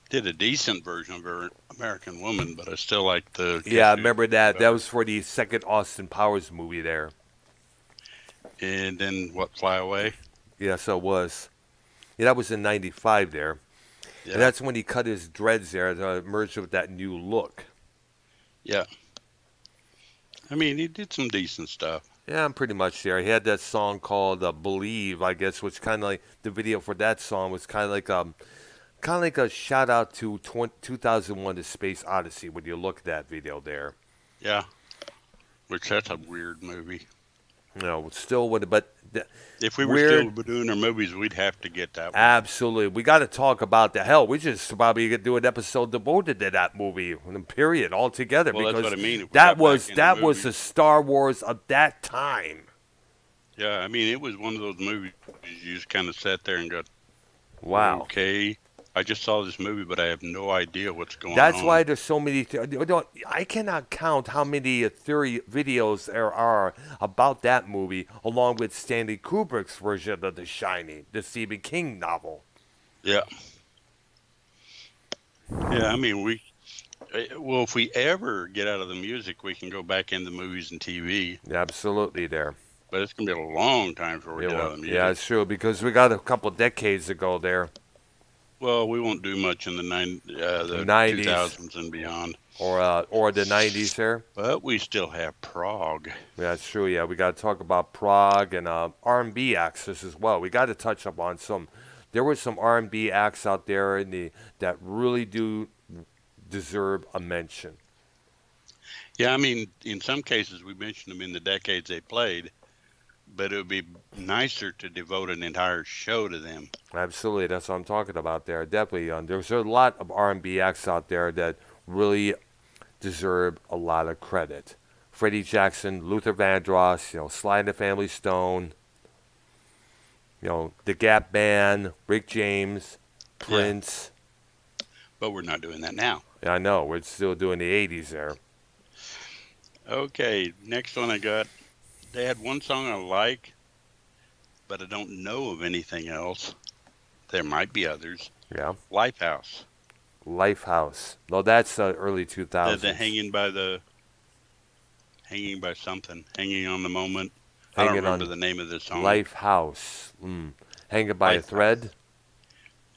did a decent version of American Woman, but I still like the Yeah, I Catch Me If remember You Can that. That better. was for the second Austin Powers movie. There. And then what? Fly Away. Yeah, so it was. Yeah, that was in '95 there. And Yeah. that's when he cut his dreads there to merge with that new look. Yeah. I mean, he did some decent stuff. Yeah, I'm pretty much there. He had that song called "Believe," I guess, which kind of like the video for that song was kind of like a shout out to 2001: The Space Odyssey when you look at that video there. Yeah. Which that's a weird movie. You know, still with it, but If we were still weird. doing our movies, we'd have to get that one. Absolutely, we got to talk about the hell. We just probably could do an episode devoted to that movie, period, altogether, Well, that's what because I mean. If we got back into that was movies, the Star Wars of that time. yeah, I mean, it was one of those movies you just kind of sat there and go, Wow. okay, I just saw this movie, but I have no idea what's going That's on. why there's so many. I cannot count how many theory videos there are about that movie, along with Stanley Kubrick's version of The Shining, the Stephen King novel. Yeah, yeah. I mean, well, if we ever get out of the music, we can go back into movies and TV. Absolutely, there. But it's gonna be a long time before we Yeah, get out well, of the yeah, music. it's true because we got a couple decades ago there, Well, we won't do much in the '90s 2000s and beyond. or the '90s there. But we still have Prague. Yeah, it's true. Yeah, we got to talk about Prague and R&B acts as well. We got to touch up on some. There were some R&B acts out there that really do deserve a mention. Yeah, I mean, in some cases we mentioned them in the decades they played, but it would be nicer to devote an entire show to them. Absolutely, that's what I'm talking about there. Definitely, there's a lot of R&B acts out there that really deserve a lot of credit. Freddie Jackson, Luther Vandross, Sly and the Family Stone, the Gap Band, Rick James, Yeah, Prince. but we're not doing that now. Yeah, I know we're still doing the '80s there. Okay, next one I got. They had one song I like, but I don't know of anything else. There might be others. Yeah, Lifehouse. Lifehouse. No, that's early The 2000s. hanging by something, hanging on the moment. I don't Hanging remember on the name of the song. Lifehouse. Hanging by a Lifehouse. thread.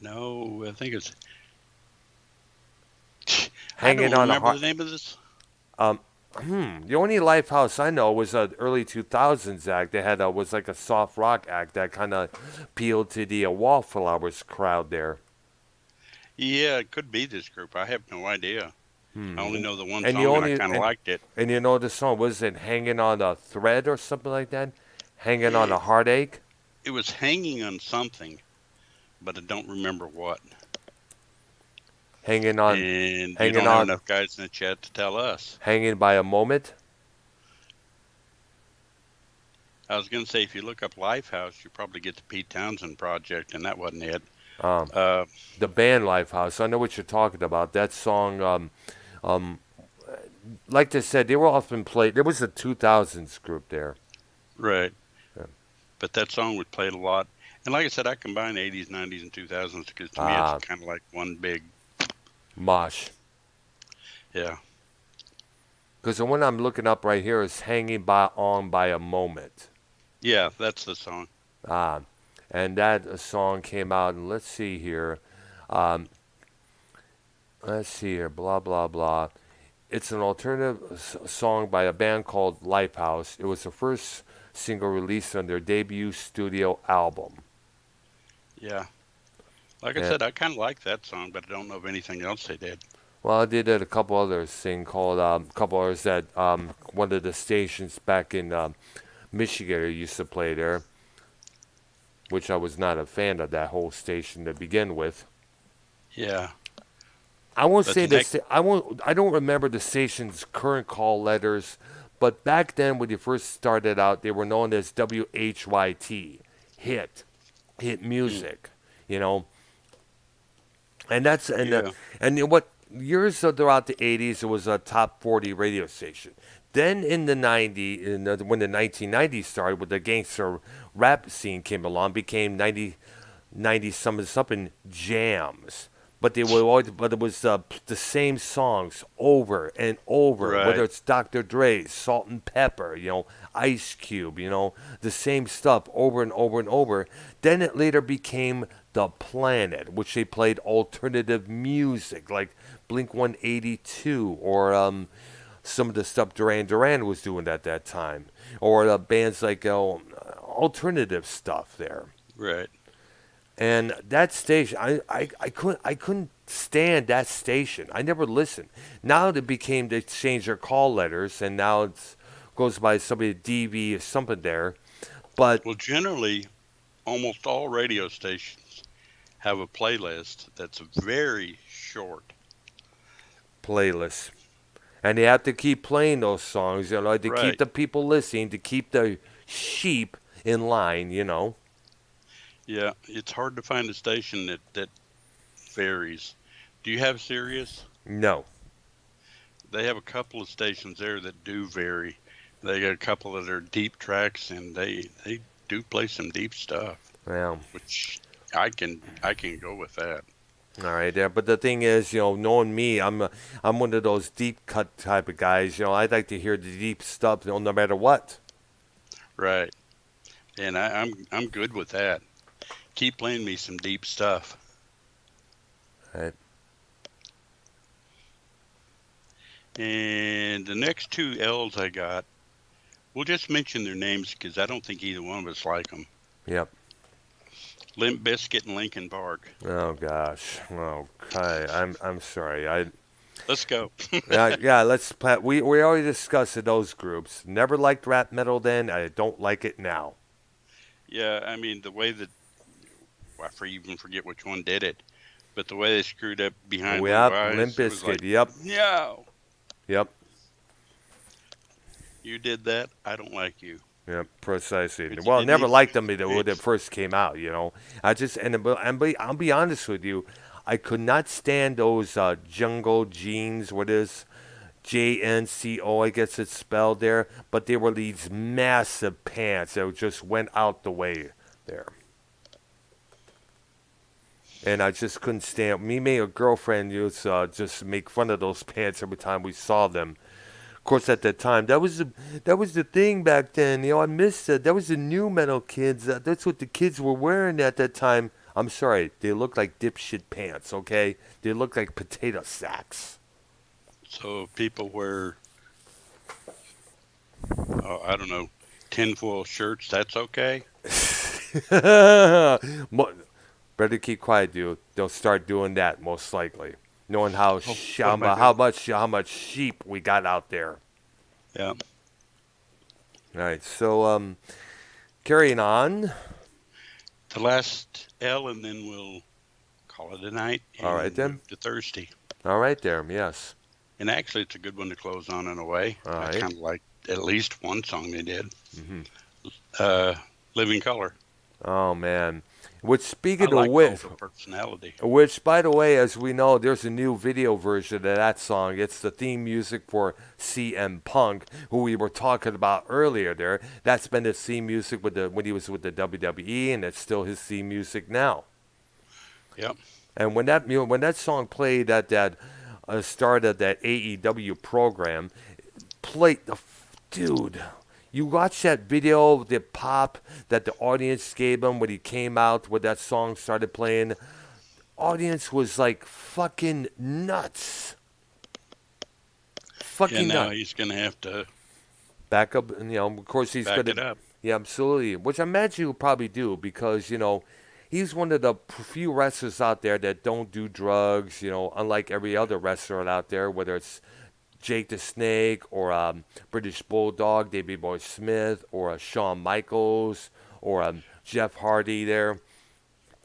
No, I think it's. I Hanging don't on a remember heart. the name of this. Um, the only Lifehouse I know was an early 2000s act. They had was like a soft rock act that kind of appealed to the Wallflowers crowd there. Yeah, it could be this group. I have no idea. I only Hmm. know the one And you song, and I only kind of liked it. and you know the song was it "Hanging on a Thread" or something like that? Hanging on a It, heartache. it was hanging on something, but I don't remember what. Hanging on, And you hanging don't have on, enough guys in the chat to tell us. hanging by a moment. I was going to say, if you look up Lifehouse, you probably get the Pete Townsend project, and that wasn't it. Um, Uh, the band Lifehouse. I know what you're talking about. That song. Um, like I said, they were often played. There was a 2000s group there. right. Yeah. But that song was played a lot. And like I said, I combine 80s, 90s, and 2000s because to me it's Ah, kind of like one big, Mosh. yeah. Because the one I'm looking up right here is "Hanging by a Moment." Yeah, that's the song. Ah, and that song came out. And let's see here. Um, let's see here. Blah blah blah. It's an alternative song by a band called Lifehouse. It was the first single released on their debut studio album. Yeah. Like I And said, I kind of like that song, but I don't know of anything else they did. well, I did a couple others thing called a couple others that one of the stations back in Michigan used to play there, which I was not a fan of that whole station to begin with. Yeah. I won't But say the next, this. I won't. I don't remember the station's current call letters, but back then when you first started out, they were known as WHYT, hit mm, music. You know, and that's yeah. and what years throughout the 80s it was a top 40 radio station. Then in the 90s, when the 1990s started, with the gangster rap scene came along, became 90 something jams. But they were always, but it was the same songs over and over. Whether Right. it's Dr. Dre's, Salt and Pepper, Ice Cube, the same stuff over and over and over. Then it later became the Planet, which they played alternative music like Blink 182 or some of the stuff Duran Duran was doing at that time, or bands like alternative stuff there. Right. And that station, I couldn't stand that station. I never listened. Now it became they changed their call letters, and now it's goes by somebody DV or something there. But Well, generally, almost all radio stations have a playlist that's very short. playlists, and they have to keep playing those songs, to keep Right. the people listening, to keep the sheep in line. Yeah. It's hard to find a station that varies. Do you have Sirius? No, They have a couple of stations there that do vary. They got a couple of their deep tracks, and they do play some deep stuff, well, which I can go with that. all right there. But the thing is, knowing me, I'm one of those deep cut type of guys. I'd like to hear the deep stuff, no matter what. Right. And I'm good with that. Keep playing me some deep stuff. Right. And the next two L's I got, we'll just mention their names because I don't think either one of us like them. Yep. Limp Bizkit and Linkin Park. Oh gosh. Okay. I'm sorry. Let's go. Yeah. We already discussed those groups. Never liked rap metal then. I don't like it now. Yeah, I mean the way that even forget which one did it, but the way they screwed up behind Blue Yep. Limp Eyes, it was Bizkit. like, Yep. no, Yep. you did that. I don't like you. Yep, precisely. But you Well, I didn't never even liked fix them the when it pitch. first came out. I just I'll be honest with you, I could not stand those jungle jeans. What is JNCO? I guess it's spelled there, but they were these massive pants that just went out the way there, and I just couldn't stand. Me, and a girlfriend used to just make fun of those pants every time we saw them. Of course, at that time, that was the thing back then. I missed it. That was the new metal kids. That's what the kids were wearing at that time. I'm sorry, they looked like dipshit pants. Okay, they looked like potato sacks. So if people wear, I don't know, tinfoil shirts, that's okay. Better keep quiet, dude. They'll start doing that most likely, knowing how Oh, what am I how doing? much sheep we got out there. Yeah. All right, so carrying on. The last L, and then we'll call it a night All right and then. move to Thursday. All right there. Yes. And actually, it's a good one to close on in a way. All I right. kind of like at least one song they did. Hmm. Uh, Living Color. Oh man. Which I speaking of like which, vocal personality. which by the way, as we know, there's a new video version of that song. It's the theme music for CM Punk, who we were talking about earlier. There, that's been his theme music when he was with the WWE, and it's still his theme music now. Yep. And when that song played at that start of that AEW program, played the dude. You watch that video, the pop that the audience gave him when he came out, when that song started playing. Audience was like fucking nuts. And fucking now nuts. he's going to have to Back up, and of course he's back gonna. it up. Yeah, absolutely. Which I imagine he'll probably do because he's one of the few wrestlers out there that don't do drugs. Unlike every other wrestler out there, whether it's Jake the Snake or British Bulldog, Davey Boy Smith, or Shawn Michaels or Jeff Hardy there.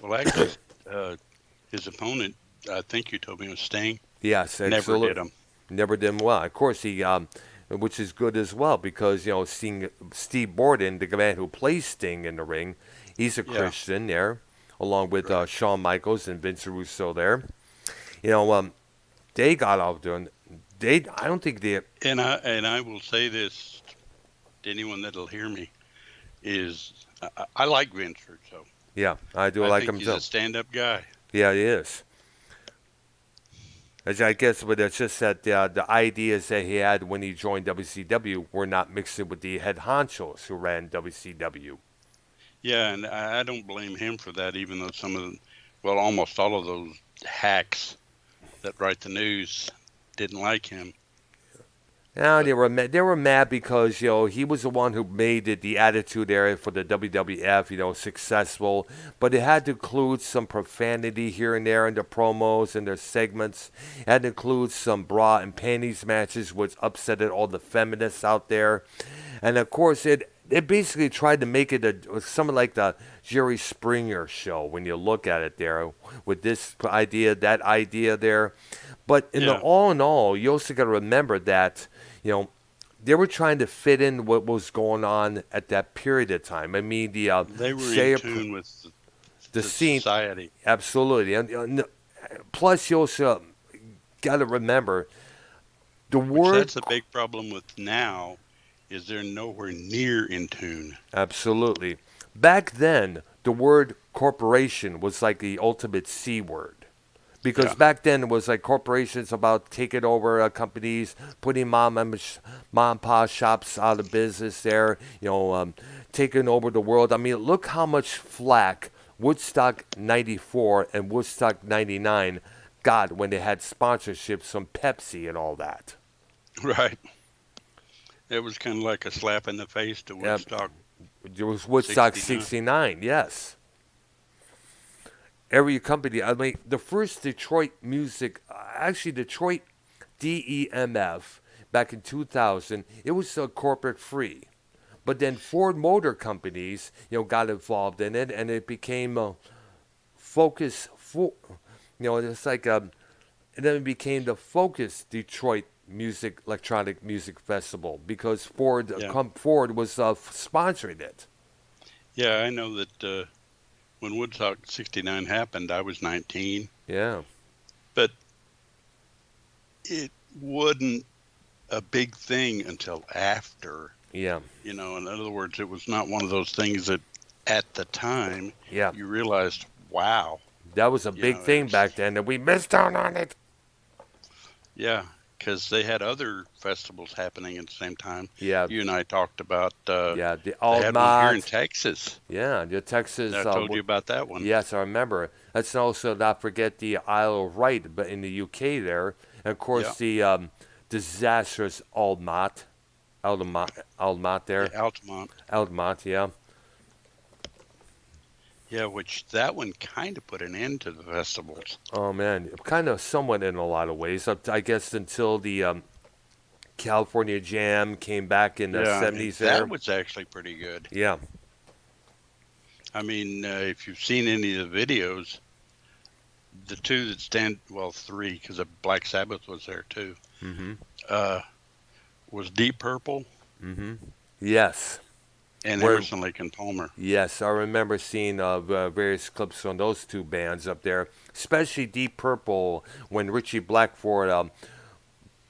Well, actually, uh, his opponent, I think you told me, was Sting. Yes, Never absolutely. did him. Never did him well. Of course, which is good as well because seeing Steve Borden, the man who plays Sting in the ring, he's a Yeah, Christian there, along with right. Shawn Michaels and Vince Russo there. You know, um, they got out there. I don't think they. And I will say this to anyone that'll hear me is I like Vince Russo. Yeah, I do I like think him he's a too. stand-up guy. Yeah, he is. As I guess, but it's just that the ideas that he had when he joined WCW were not mixing with the head honchos who ran WCW. Yeah, and I don't blame him for that, even though some of them, well, almost all of those hacks that write the news didn't like him. No, But they were mad because he was the one who made it the attitude era for the WWF, successful, but it had to include some profanity here and there in the promos and their segments. It had to include some bra and panties matches, which upset all the feminists out there, and of course it basically tried to make it something like the Jerry Springer show when you look at it there with this idea, that idea there. But yeah, all in all, you also got to remember that you know, they were trying to fit in what was going on at that period of time. I mean, they were in say tune with the the scene, society, absolutely, and plus you also got to remember the which word that's a big problem with now, is they're nowhere near in tune. absolutely. Back then, the word corporation was like the ultimate C word. Because Yeah, back then it was like corporations about taking over companies, putting mom and pop shops out of business there, taking over the world. I mean, look how much flack Woodstock 94 and Woodstock 99 got when they had sponsorships from Pepsi and all that. right. It was kind of like a slap in the face to Yeah, Woodstock there was Woodstock 69. 69, yes. Every company, I mean, the first Detroit music, actually, Detroit DEMF back in 2000, it was corporate free. But then Ford Motor Companies, got involved in it, and it became Focus. It's like and then it became the Focus Detroit Music Electronic Music Festival because Yeah, Ford was sponsoring it. yeah. I know that when Woodstock 69 happened, I was 19, Yeah, but it wasn't a big thing until after. yeah, In other words, it was not one of those things that at the time yeah. you realized, wow, That was a big it thing was, back then, and we missed out on it. yeah, because they had other festivals happening at the same time. Yeah, You and I talked about, yeah. The they had one here in Almont. Texas. Yeah, the Texas. I told you about that one. Yes, I remember. Let's also not forget the Isle of Wight, but in the UK there, and of Yeah, course the disastrous Almont yeah, there, Altamont. Almont. Yeah. Yeah, which that one kind of put an end to the festivals. Oh man, kind of somewhat in a lot of ways. I guess until the California Jam came back in the Yeah, and '70s that there. was actually pretty good. Yeah. I mean, if you've seen any of the videos, the two that stand, well, three, because Black Sabbath was there too, Mhm. uh, was Deep Purple Mhm. Yes. and Where Emerson, Lake and Palmer. Yes, I remember seeing various clips on those two bands up there, especially Deep Purple when Richie Blackford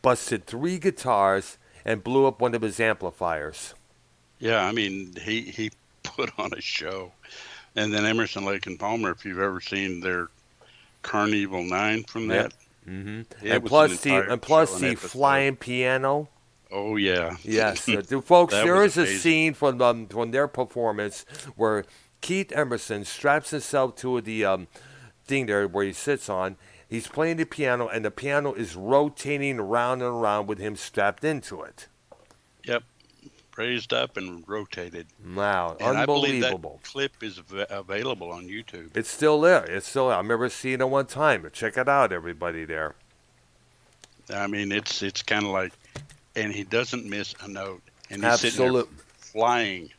busted three guitars and blew up one of his amplifiers. Yeah, I mean, he put on a show. And then Emerson, Lake and Palmer, if you've ever seen their Carnival 9 from Yep. that, it And was an plus the entire show, an episode. flying piano. Oh, yeah. Yes, folks, That there was is a amazing. scene from their performance where Keith Emerson straps himself to the thing there where he sits on, He's playing the piano, and the piano is rotating around and around with him strapped into it. Yep, raised up and rotated. Wow, And I believe that unbelievable. clip is available on YouTube. It's still there. It's still there. I remember seeing it one time. But check it out, everybody there. I mean, it's kind of like, and he doesn't miss a note, and he's sitting there Absolute. flying.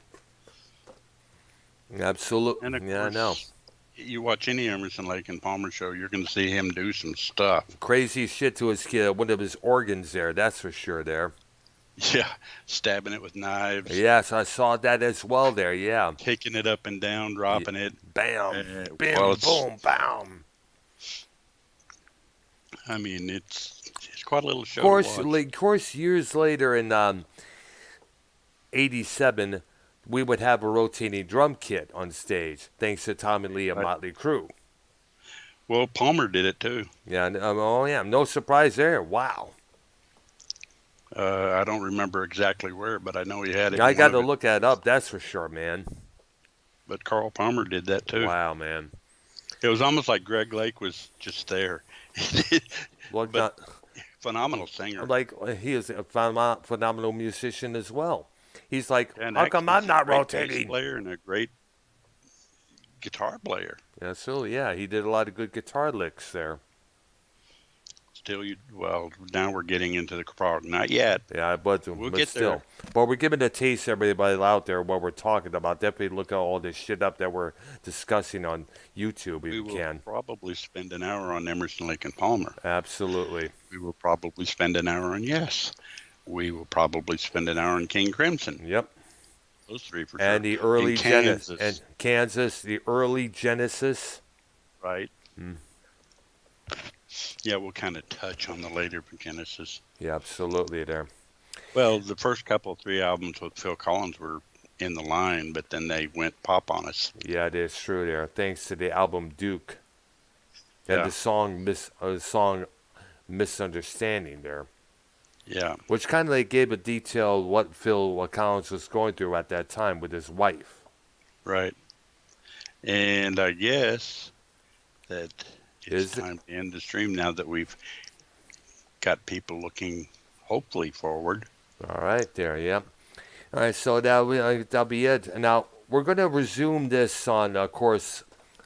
Absolute. And of Yeah, I know. course, you watch any Emerson, Lake and Palmer show, you're going to see him do some stuff. Crazy shit to his kid. One of his organs there. That's for sure there. Yeah, stabbing it with knives. Yes, I saw that as well there. Yeah. Kicking it up and down, dropping it. Bam. Bim. Well, Boom. Bam. I mean, it's quite a little show to watch. Of course, years later in '87, we would have a rotating drum kit on stage, thanks to Tom and Lee of Right. Motley Crue. Well, Palmer did it too. Yeah. Oh, yeah. No surprise there. Wow. I don't remember exactly where, but I know he had it. I in got one to of it. look that up. That's for sure, man. But Carl Palmer did that too. Wow, man. It was almost like Greg Lake was just there. Well, But phenomenal singer. like he is a phenomenal musician as well. He's like, And how come actually, I'm he's a not great bass rotating? player and a great guitar player. Yeah, so yeah, he did a lot of good guitar licks there. Still, well, now we're getting into the prog. Not yet. Yeah, but We'll but get still. there. But we're giving a taste to everybody out there what we're talking about. Definitely look at all this shit up that we're discussing on YouTube if We you will can. probably spend an hour on Emerson, Lake and Palmer. Absolutely. We will probably spend an hour on Yes. We will probably spend an hour on King Crimson. Yep. Those three for And sure. the early Kansas. and Kansas, the early Genesis. Right. Mm. Yeah, we'll kind of touch on the later Genesis. Yeah, absolutely there. Well, the first couple, 3 albums with Phil Collins were in the line, but then they went pop on us. Yeah, it is true there. Thanks to the album Duke. And Yeah. the song Misunderstanding there. Yeah. Which kind of like gave a detail what Collins was going through at that time with his wife. Right. And I guess that it's Is it? time to end the stream now that we've got people looking hopefully forward. All right, there, yeah. All right, so that'll be it. And now we're going to resume this on, of course,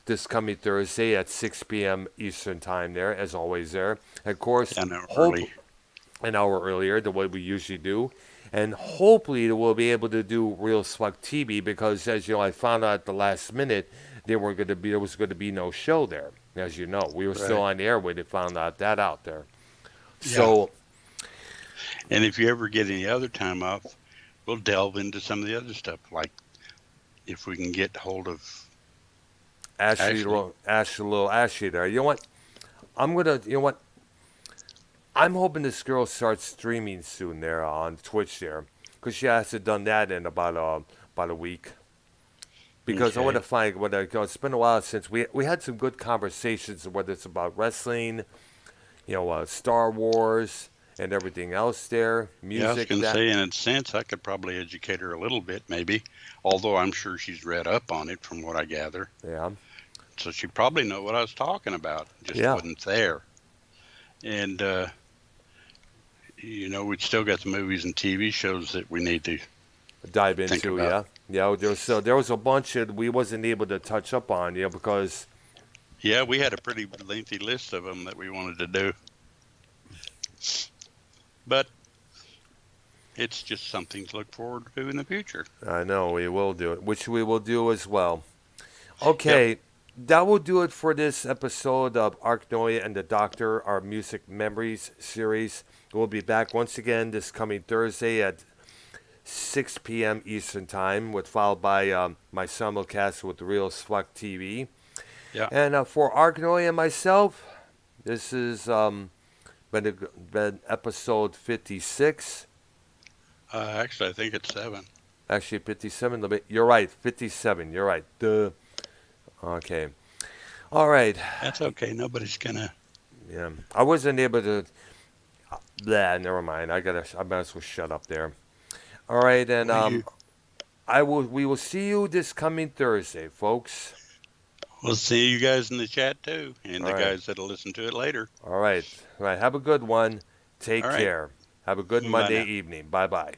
this coming Thursday at 6 p.m. Eastern Time there, as always there. Of course, An hour early. an hour earlier, the way we usually do. And hopefully we'll be able to do Real Swag TV because, as you know, I found out at the last minute there was going to be no show there. As you know, we were still Right. on the air when they found out there. So, And if you ever get any other time off, we'll delve into some of the other stuff, like if we can get hold of Ashley there. You know what? I'm hoping this girl starts streaming soon there on Twitch there, because she hasn't done that in about a week. Because I Okay. want to find it's been a while since we had some good conversations, whether it's about wrestling, Star Wars and everything else there, Yeah, I was music. going to say, in a sense, I could probably educate her a little bit, maybe. Although I'm sure she's read up on it, from what I gather. Yeah. So she probably know what I was talking about. Just Yeah. wasn't there. And we've still got the movies and TV shows that we need to. Dive Think into, yeah. about. Yeah, there was a bunch that we wasn't able to touch up on, because Yeah, we had a pretty lengthy list of them that we wanted to do. But it's just something to look forward to in the future. I know we will do it, which we will do as well. Okay, that will do it for this episode of Arknolia and the Doctor, our Music Memories series. We'll be back once again this coming Thursday at 6 p.m. Eastern Time, followed by my simulcast with Real Swag TV. Yeah. And for Arknolia and myself, this is been episode 56. Actually, I think it's 7. Actually, 57. You're right, 57. You're right. Duh. Okay. All right. That's okay. Nobody's going to. Yeah. I wasn't able to. Blah. Never mind. I might as well shut up there. All right, and we will see you this coming Thursday, folks. We'll see you guys in the chat too, and All the right. guys that'll listen to it later. All right. All right. Have a good one. Take All right. care. Have a good Bye Monday now. evening. Bye bye.